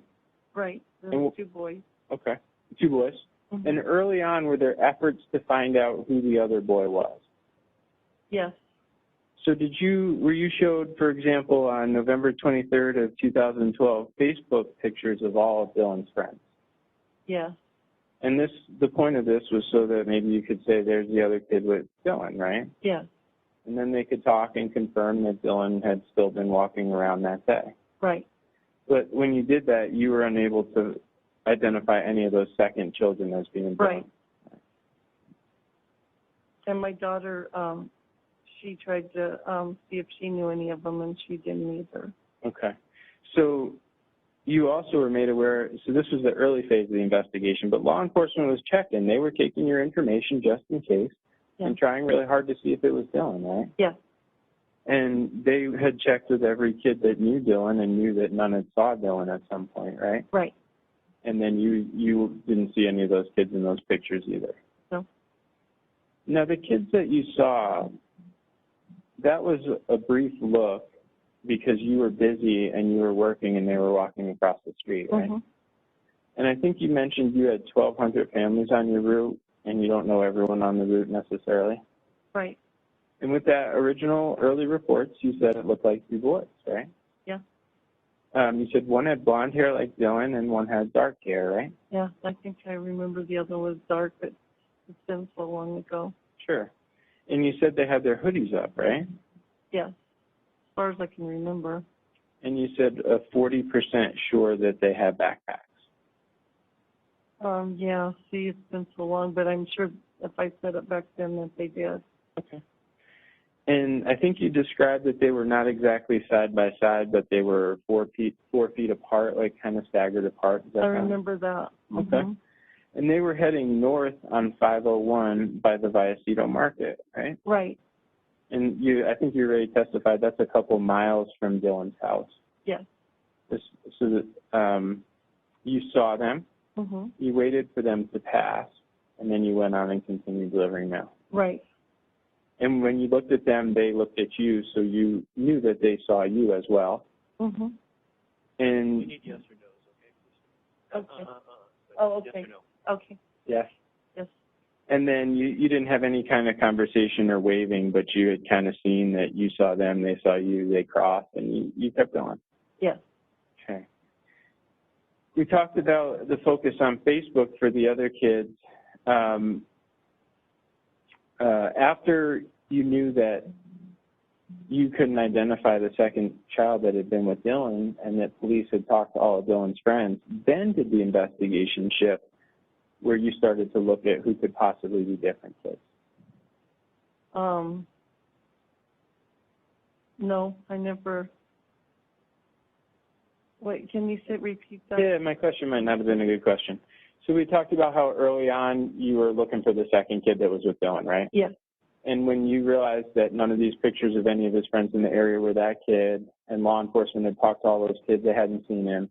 Right. There were 2 boys. Okay. 2 boys. Mm-hmm. And early on, were there efforts to find out who the other boy was? Yes. So were you showed, for example, on November 23rd of 2012, Facebook pictures of all of Dylan's friends? Yes. And the point of this was so that maybe you could say there's the other kid with Dylan, right? Yes. And then they could talk and confirm that Dylan had still been walking around that day. Right. But when you did that, you were unable to identify any of those second children as being Dylan. Right. And my daughter, she tried to see if she knew any of them, and she didn't either. Okay. So you also were made aware, so this was the early phase of the investigation, but law enforcement was checking. They were taking your information just in case and trying really hard to see if it was Dylan, right? Yes. And they had checked with every kid that knew Dylan and knew that none had saw Dylan at some point, right? Right. And then you didn't see any of those kids in those pictures either. No. Now, the kids that you saw, that was a brief look because you were busy and you were working and they were walking across the street, right? Mm-hmm. And I think you mentioned you had 1,200 families on your route and you don't know everyone on the route necessarily. Right. And with that original early reports, you said it looked like 2 boys, right? Yeah. You said one had blonde hair like Dylan and one had dark hair, right? Yeah, I think I remember the other was dark, but it's been so long ago. Sure. And you said they had their hoodies up, right? Yes, as far as I can remember. And you said 40% sure that they had backpacks. Yeah, see, it's been so long, but I'm sure if I said it back then that they did. Okay. And I think you described that they were not exactly side by side, but they were 4 feet apart, like kind of staggered apart. I remember that. Okay. Mm-hmm. And they were heading north on 501 by the Vallecito Market, right? Right. And I think you already testified that's a couple miles from Dylan's house. Yes. So that you saw them, Mm-hmm. you waited for them to pass, and then you went on and continued delivering mail. Right. And when you looked at them, they looked at you, so you knew that they saw you as well. Mm-hmm. And We need yes or no's, okay? Okay. Oh, okay. Yes or no? Okay. yes. Yes. And then you didn't have any kind of conversation or waving, but you had kind of seen that you saw them, they saw you, they crossed, and you kept going. Yes. Okay. We talked about the focus on Facebook for the other kids. After you knew that you couldn't identify the second child that had been with Dylan and that police had talked to all of Dylan's friends, then did the investigation shift where you started to look at who could possibly be different kids? No, I never. Wait, can you repeat that? Yeah, my question might not have been a good question. So we talked about how early on you were looking for the second kid that was with Dylan, right? Yes. And when you realized that none of these pictures of any of his friends in the area were that kid, and law enforcement had talked to all those kids that hadn't seen him,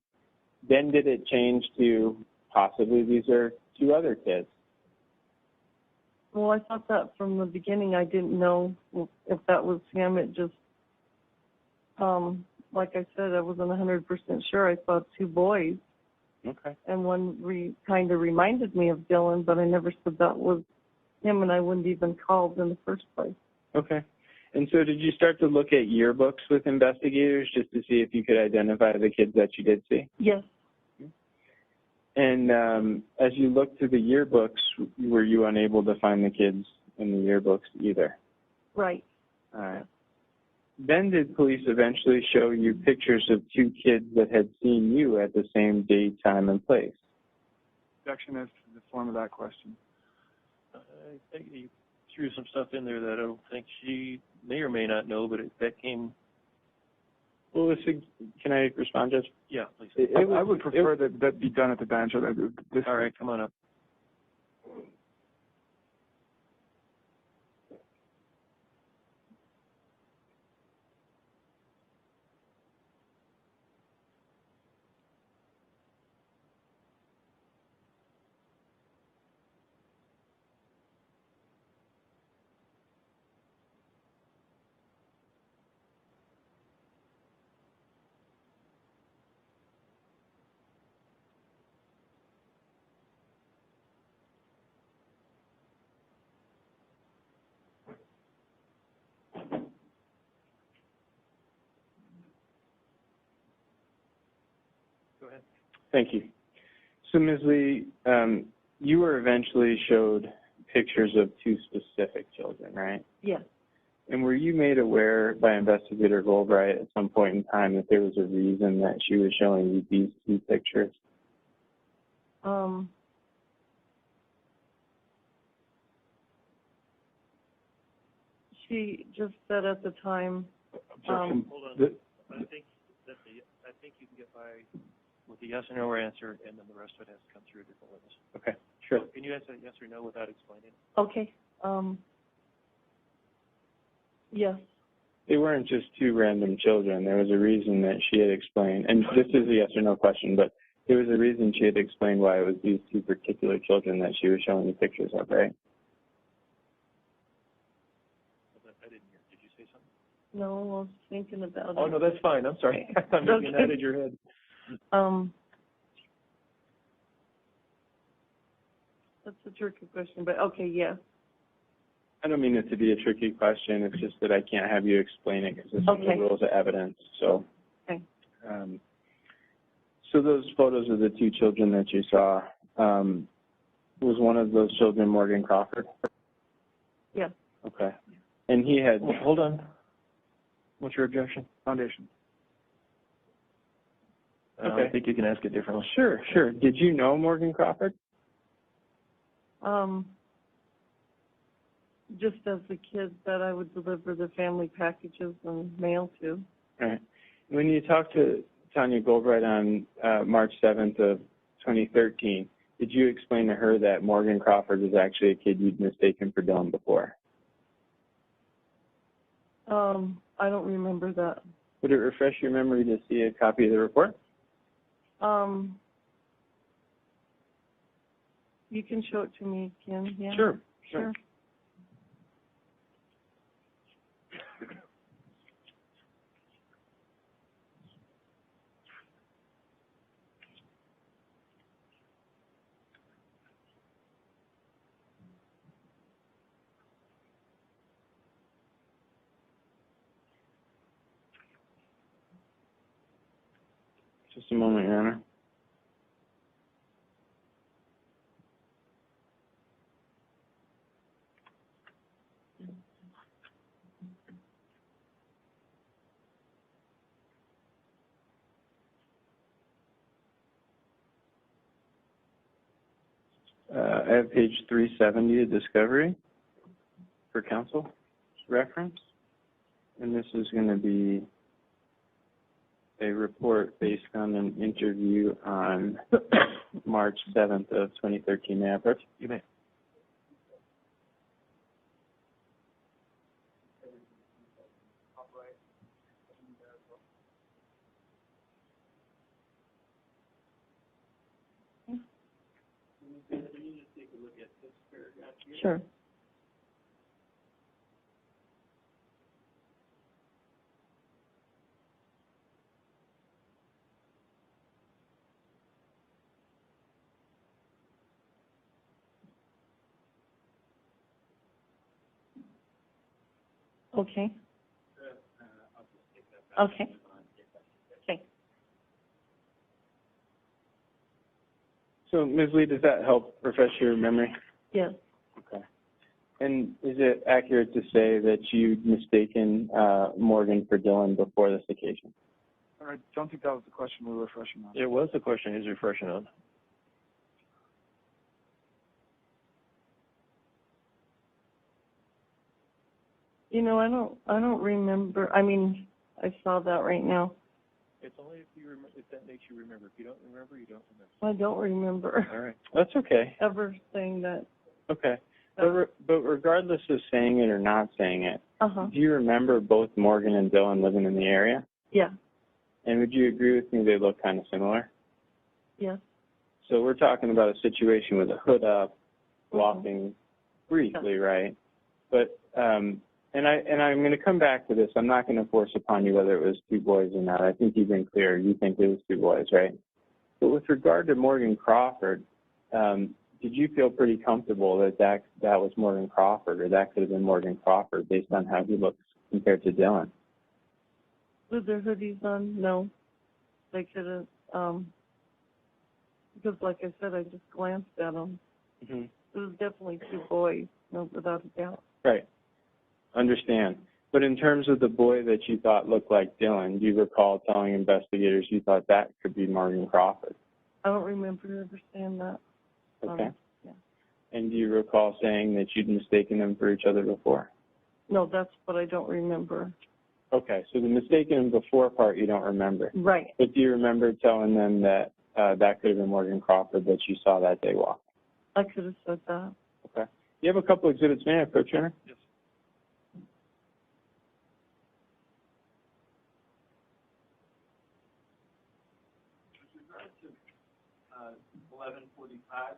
then did it change to possibly these are 2 other kids? Well, I thought that from the beginning. I didn't know if that was him. It just, like I said, I wasn't 100% sure. I saw 2 boys. Okay. And one kind of reminded me of Dylan, but I never said that was him, and I wouldn't even called in the first place. Okay. And so did you start to look at yearbooks with investigators just to see if you could identify the kids that you did see? Yes. And as you looked through the yearbooks, were you unable to find the kids in the yearbooks either? Right. All right. Then did police eventually show you pictures of 2 kids that had seen you at the same date, time, and place? Objection as to the form of that question. You threw some stuff in there that I don't think she may or may not know, but that came. Well, can I respond, Judge? Yeah, please. I would prefer that be done at the bench. All right, come on up. Go ahead. Thank you. So, Ms. Lee, you were eventually showed pictures of two specific children, right? Yes. And were you made aware by Investigator Goldbright at some point in time that there was a reason that she was showing you these two pictures? She just said at the time. Hold on. I think you can get by with the yes or no answer, and then the rest of it has to come through a different witness. Okay, sure. So can you answer yes or no without explaining? Okay. Yes. They weren't just two random children. There was a reason that she had explained, and this is a yes or no question, but there was a reason she had explained why it was these two particular children that she was showing you pictures of, right? I didn't hear. Did you say something? No, I was thinking about it. Oh, no, that's fine. I'm sorry. I'm Okay. getting that in your head. That's a tricky question, but okay, yes. I don't mean it to be a tricky question. It's just that I can't have you explain it because it's in the rules of evidence. So, okay. So those photos of the two children that you saw, was one of those children Morgan Crawford? Yes. Okay. And he had... Well, hold on. What's your objection? Foundation. I think you can ask it differently. Sure, sure. Did you know Morgan Crawford? Just as a kid that I would deliver the family packages and mail to. All right. When you talked to Tanya Goldbright on March 7th of 2013, did you explain to her that Morgan Crawford was actually a kid you'd mistaken for Dylan before? I don't remember that. Would it refresh your memory to see a copy of the report? You can show it to me again, yeah? Sure. Sure. Just a moment, Your Honor. I have page 370 of discovery for counsel reference, and this is going to be a report based on an interview on March 7th of 2013. May I approach? You may. Sure. Okay. Okay. Okay. So, Ms. Lee, does that help refresh your memory? Yes. Okay. And is it accurate to say that you'd mistaken Morgan for Dylan before this occasion? I don't think that was the question we were refreshing on. It was the question he's refreshing on. You know, I don't remember. I mean, I saw that right now. It's only if you remember, if that makes you remember. If you don't remember, you don't remember. I don't remember All right. That's okay. ever saying that. Okay. But regardless of saying it or not saying it, Uh-huh. do you remember both Morgan and Dylan living in the area? Yeah. And would you agree with me they look kind of similar? Yes. So we're talking about a situation with a hood up, walking briefly, right? But and I'm going to come back to this. I'm not going to force upon you whether it was two boys or not. I think you've been clear. You think it was two boys, right? But with regard to Morgan Crawford, did you feel pretty comfortable that was Morgan Crawford, or that could have been Morgan Crawford based on how he looks compared to Dylan? With their hoodies on? No. They could have, because like I said, I just glanced at them. Mm-hmm. It was definitely two boys, no, without a doubt. Right. Understand. But in terms of the boy that you thought looked like Dylan, do you recall telling investigators you thought that could be Morgan Crawford? I don't remember ever saying that. Okay. Yeah. And do you recall saying that you'd mistaken them for each other before? No, that's what I don't remember. Okay, so the mistaken them before part you don't remember. Right. But do you remember telling them that that could have been Morgan Crawford that you saw that day walk? I could have said that. Okay. You have a couple exhibits, may I have, Coach Turner? Yes. With regard to 11:45.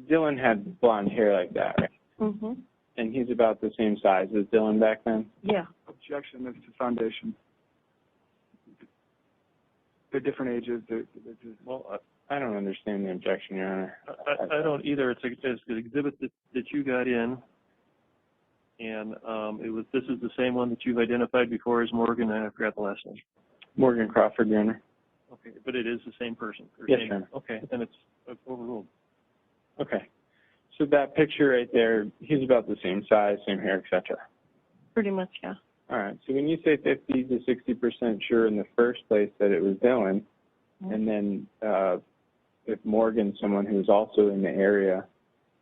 Dylan had blonde hair like that, right? Mm-hmm. And he's about the same size as Dylan back then? Yeah. Objection, Mr. Foundation. They're different ages. Well, I don't understand the objection, Your Honor. I don't either. It's an exhibit that you got in, and this is the same one that you've identified before as Morgan, and I forgot the last name. Morgan Crawford, Your Honor. Okay, but it is the same person. Yes, Your Honor. Okay, then it's overruled. Okay. So that picture right there, he's about the same size, same hair, et cetera. Pretty much, yeah. All right. So when you say 50 to 60% sure in the first place that it was Dylan, and then if Morgan's someone who's also in the area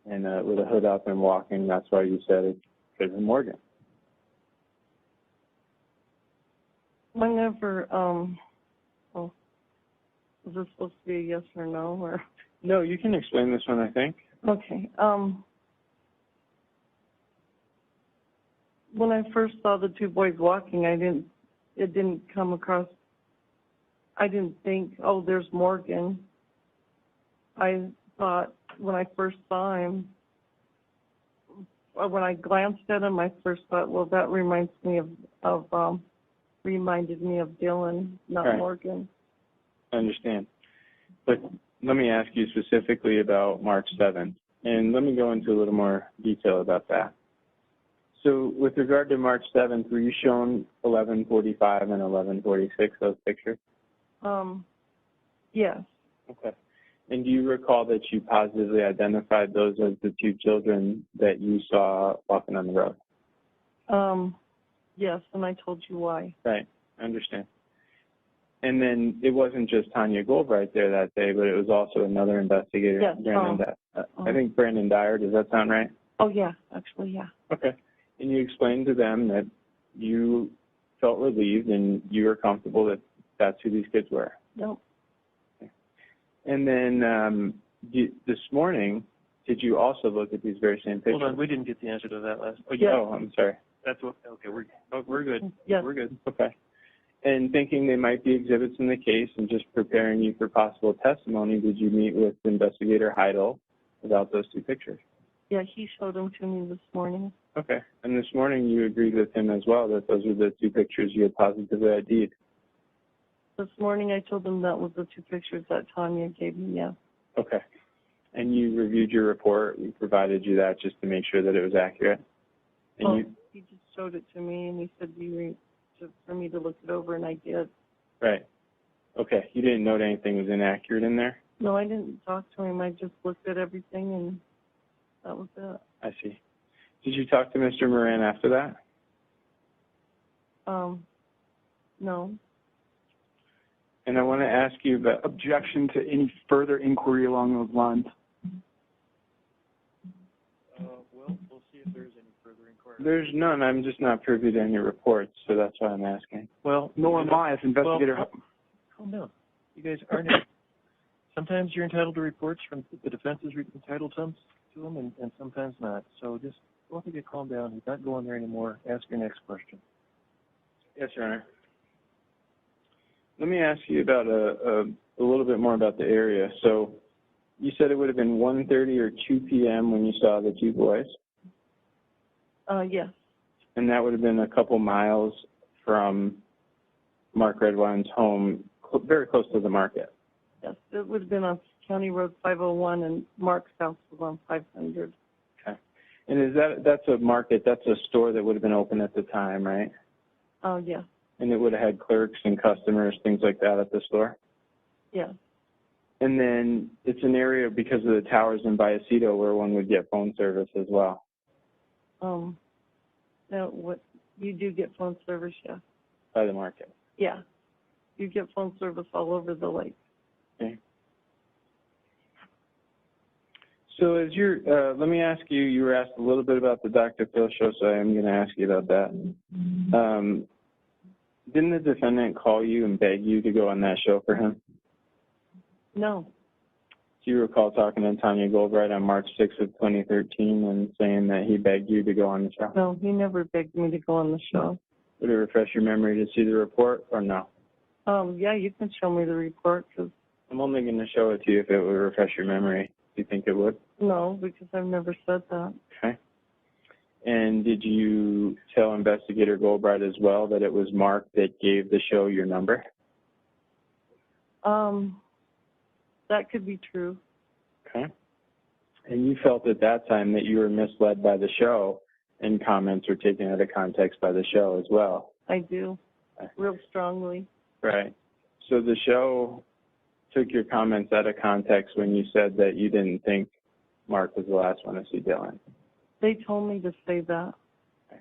and with a hood up and walking, that's why you said it could have been Morgan. I never, well, is this supposed to be a yes or no, or? No, you can explain this one, I think. Okay. When I first saw the two boys walking, it didn't come across, I didn't think, oh, there's Morgan. I thought when I first saw him, when I glanced at him, I first thought, well, that reminded me of Dylan, not Right. Morgan. I understand. But let me ask you specifically about March 7th, and let me go into a little more detail about that. So with regard to March 7th, were you shown 11:45 and 11:46, those pictures? Yes. Okay. And do you recall that you positively identified those as the two children that you saw walking on the road? Yes, and I told you why. Right. I understand. And then it wasn't just Tanya Goldbright there that day, but it was also another investigator, Yes, Brandon. I think Brandon Dyer. Does that sound right? Oh, yeah, actually, yeah. Okay. And you explained to them that you felt relieved and you were comfortable that that's who these kids were. Nope. Okay. And then this morning, did you also look at these very same pictures? Hold on, we didn't get the answer to that last. Yes. Oh, I'm sorry. That's what. Okay, we're good. Yes. We're good. Okay. And thinking they might be exhibits in the case and just preparing you for possible testimony, did you meet with Investigator Heidel about those two pictures? Yeah, he showed them to me this morning. Okay. And this morning you agreed with him as well that those were the two pictures you had positively ID'd? This morning I told him that was the two pictures that Tanya gave me, yeah. Okay. And you reviewed your report. We provided you that just to make sure that it was accurate? And He just showed it to me and he said for me to look it over, and I did. Right. Okay. You didn't note anything was inaccurate in there? No, I didn't talk to him. I just looked at everything and that was it. I see. Did you talk to Mr. Moran after that? No. And I want to ask you about... Objection to any further inquiry along those lines. Well, we'll see if there's any. There's none. I'm just not privy to any reports, so that's why I'm asking. Well, Nor am I as investigator. Well, calm down. You guys aren't. Sometimes you're entitled to reports from the defense is entitled to them, and sometimes not. So just both of you calm down. He's not going there anymore. Ask your next question. Yes, Your Honor. Let me ask you about a little bit more about the area. So you said it would have been 1:30 or 2 p.m. when you saw the two boys? Yes. And that would have been a couple miles from Mark Redwine's home, very close to the market. Yes, it would have been on County Road 501, and Mark's house was on 500. Okay. And is that's a market, that's a store that would have been open at the time, right? Oh, yeah. And it would have had clerks and customers, things like that at the store? Yeah. And then it's an area because of the towers in Vallecito where one would get phone service as well. Now, what you do get phone service, yeah. By the market. Yeah. You get phone service all over the lake. Okay. So as let me ask you, you were asked a little bit about the Dr. Phil show, so I am going to ask you about that. Didn't the defendant call you and beg you to go on that show for him? No. Do you recall talking to Tanya Goldbright on March 6th of 2013 and saying that he begged you to go on the show? No, he never begged me to go on the show. Would it refresh your memory to see the report or no? Yeah, you can show me the report, because I'm only going to show it to you if it would refresh your memory. Do you think it would? no, because I've never said that. Okay. And did you tell Investigator Goldbright as well that it was Mark that gave the show your number? That could be true. Okay. And you felt at that time that you were misled by the show and comments were taken out of context by the show as well? I do, real strongly. Right. So the show took your comments out of context when you said that you didn't think Mark was the last one to see Dylan. They told me to say that. Okay.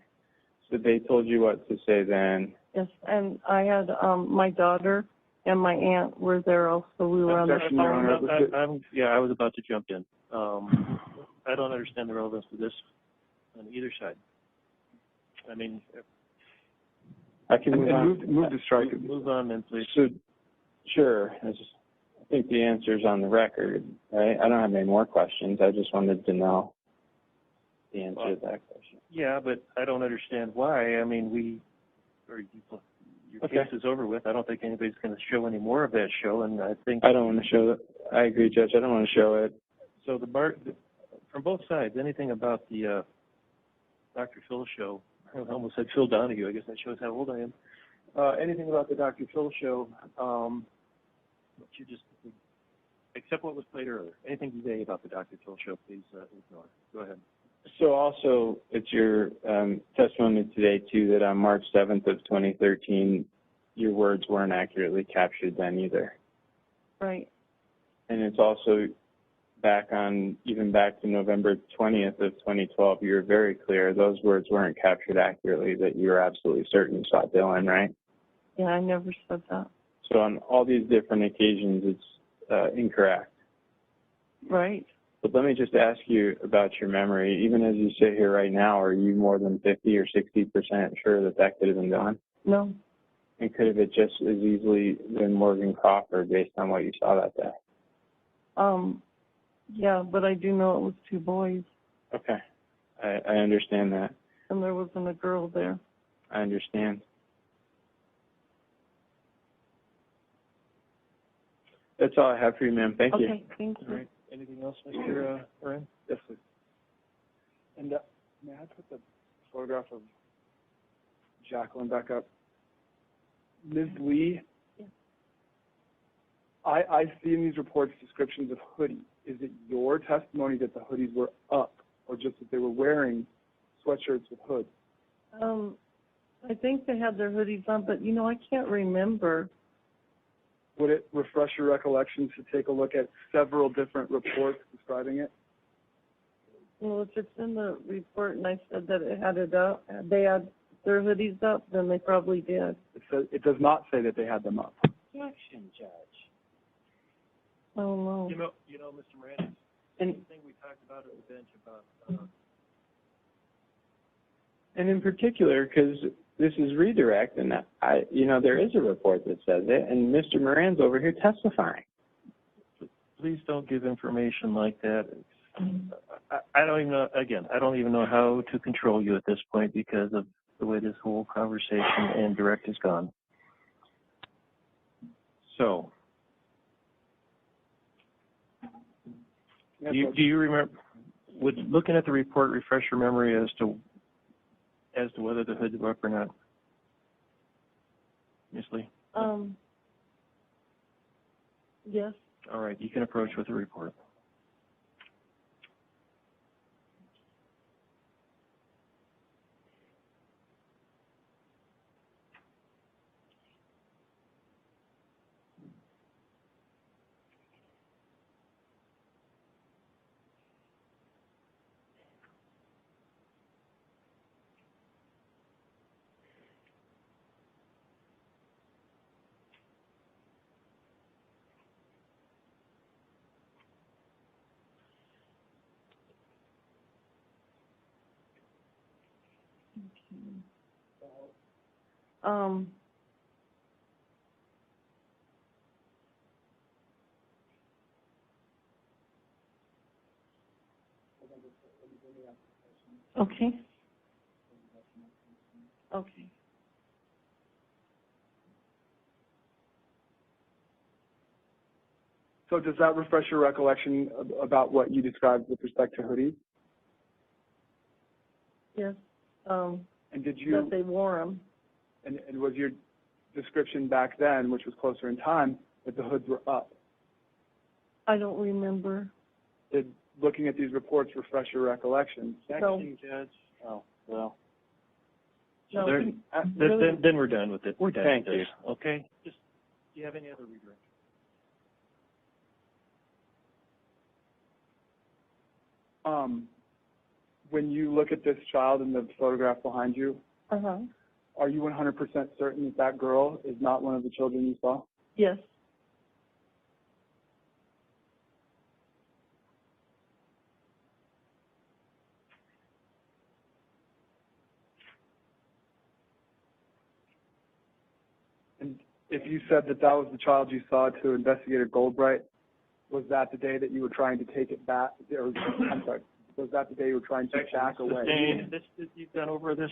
So they told you what to say then? Yes, and I had my daughter and my aunt were there also. We were on the phone. I was about to jump in. I don't understand the relevance of this on either side. I mean, I can move to strike. Move on then, please. So, sure. I think the answer's on the record, right? I don't have any more questions. I just wanted to know the answer to that question. Yeah, but I don't understand why. I mean, your case is over with. I don't think anybody's going to show any more of that show, and I think... I don't want to show it. I agree, Judge. I don't want to show it. So from both sides, anything about the Dr. Phil show, I almost said Phil Donahue, I guess that shows how old I am. Anything about the Dr. Phil show, except what was played earlier. Anything you say about the Dr. Phil show, please ignore. Go ahead. So also, it's your testimony today, too, that on March 7th of 2013, your words weren't accurately captured then either. Right. And it's also even back to November 20th of 2012, you were very clear those words weren't captured accurately, that you were absolutely certain you saw Dylan, right? Yeah, I never said that. So on all these different occasions, it's incorrect. Right. But let me just ask you about your memory. Even as you sit here right now, are you more than 50 or 60% sure that could have been done? No. And could have it just as easily been Morgan Crawford based on what you saw that day? Yeah, but I do know it was two boys. Okay. I understand that. And there wasn't a girl there. I understand. That's all I have for you, ma'am. Thank you. Okay, thank you. All right. Anything else, Mr. Ryan? Yes, please. And may I put the photograph of Jacqueline back up? Ms. Lee, yeah. I see in these reports descriptions of hoodies. Is it your testimony that the hoodies were up, or just that they were wearing sweatshirts with hoods? I think they had their hoodies on, but, I can't remember. Would it refresh your recollection to take a look at several different reports describing it? Well, if it's in the report and I said that it had it up, they had their hoodies up, then they probably did. It does not say that they had them up. Objection, Judge. Oh, no. You know, Mr. Moran, anything we talked about at the bench about And in particular, because this is redirect, and there is a report that says it, and Mr. Moran's over here testifying. Please don't give information like that. I don't even know, again, I don't even know how to control you at this point because of the way this whole conversation and direct has gone. So, do you remember, would looking at the report refresh your memory as to whether the hood's up or not? Ms. Lee? Yes. All right, you can approach with the report. Okay. Okay. So does that refresh your recollection about what you described with respect to hoodies? Yes. And did you? That they wore them. And was your description back then, which was closer in time, that the hoods were up? I don't remember. Did looking at these reports refresh your recollection? No. Judge. Oh, well. No. Then we're done with it. We're done Thank with you. this. Okay. Just, do you have any other redirect? When you look at this child in the photograph behind you, Uh-huh. are you 100% certain that that girl is not one of the children you saw? Yes. And if you said that that was the child you saw to Investigator Goldbright, was that the day that you were trying to take it back? Or, I'm sorry, was that the day you were trying to back away? You've gone over this,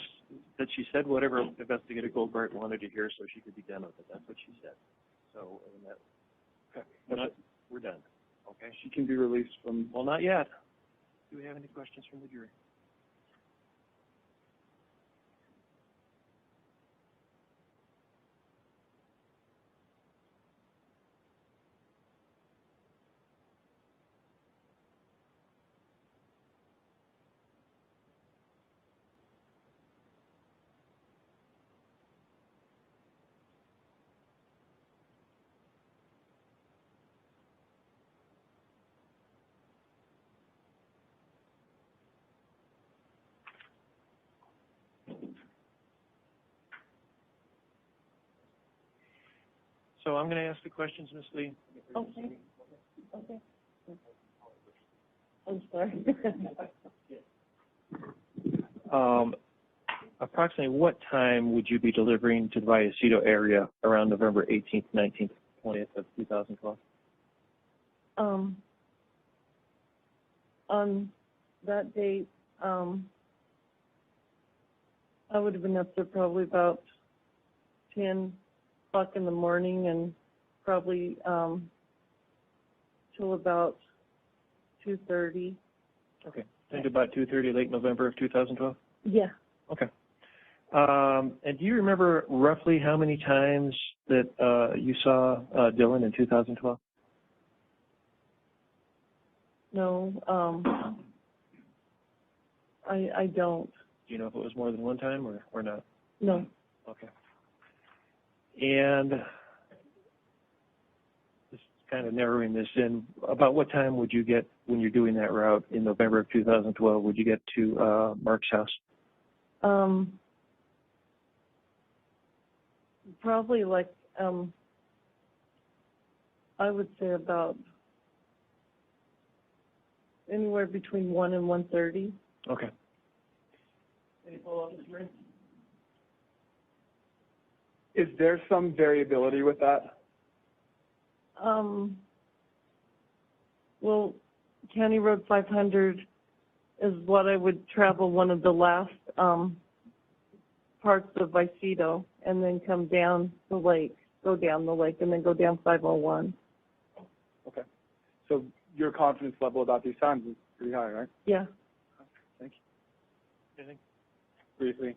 that she said whatever Investigator Goldberg wanted to hear so she could be done with it. That's what she said. So, we're done. Okay? She can be released from... Well, not yet. Do we have any questions from the jury? So I'm going to ask the questions, Ms. Lee. Okay. Okay. I'm sorry. Approximately what time would you be delivering to the Vallecito area around November 18th, 19th, 20th of 2012? On that date, I would have been up there probably about 10 o'clock in the morning and probably till about 2:30. Okay. And about 2:30 late November of 2012? Yeah. Okay. And do you remember roughly how many times that you saw Dylan in 2012? No, I don't. Do you know if it was more than one time or not? No. Okay. And just kind of narrowing this in, about what time would you get when you're doing that route in November of 2012? Would you get to Mark's house? Probably like, I would say about anywhere between 1 and 1:30. Okay. Any follow-up, Mr. Green? Is there some variability with that? Well, County Road 500 is what I would travel one of the last parts of Vicedo, and then come down the lake, go down the lake, and then go down 501. Okay. So your confidence level about these times is pretty high, right? Yeah. Thank you. Anything? Briefly.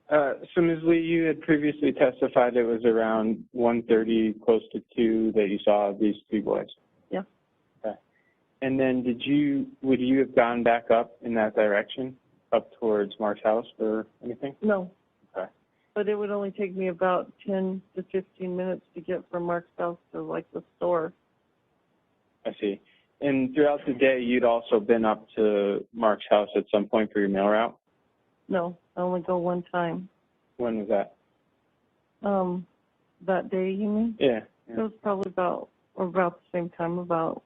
So Ms. Lee, you had previously testified it was around 1:30, close to 2, that you saw these three boys. Yeah. Okay. And then would you have gone back up in that direction, up towards Mark's house or anything? No. Okay. But it would only take me about 10 to 15 minutes to get from Mark's house to, like, the store. I see. And throughout the day, you'd also been up to Mark's house at some point for your mail route? No, I only go one time. When was that? That day, you mean? Yeah. It was probably about the same time, about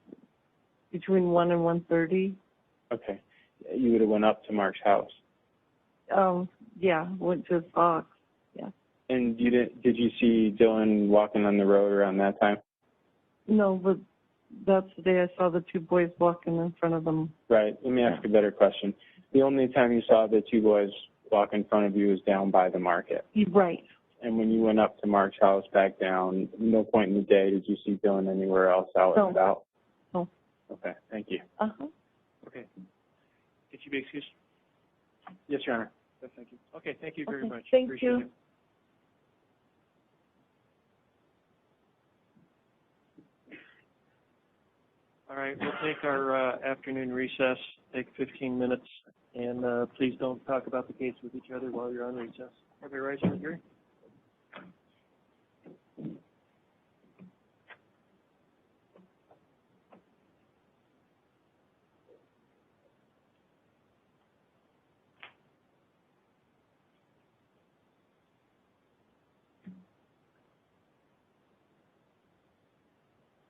between 1 and 1:30. Okay. You would have went up to Mark's house. Yeah, went to his box. Yeah. And did you see Dylan walking on the road around that time? No, but that's the day I saw the two boys walking in front of them. Right. Let me ask a better question. The only time you saw the two boys walk in front of you was down by the market. Right. And when you went up to Mark's house back down, no point in the day did you see Dylan anywhere else out and about? No. Okay. Thank you. Uh-huh. Okay. Could you be excused? Yes, Your Honor. Yes, thank you. Okay, thank you very Okay, much. thank Appreciate you. it. All right, we'll take our afternoon recess, take 15 minutes, and please don't talk about the case with each other while you're on recess. Everybody rise from the hearing.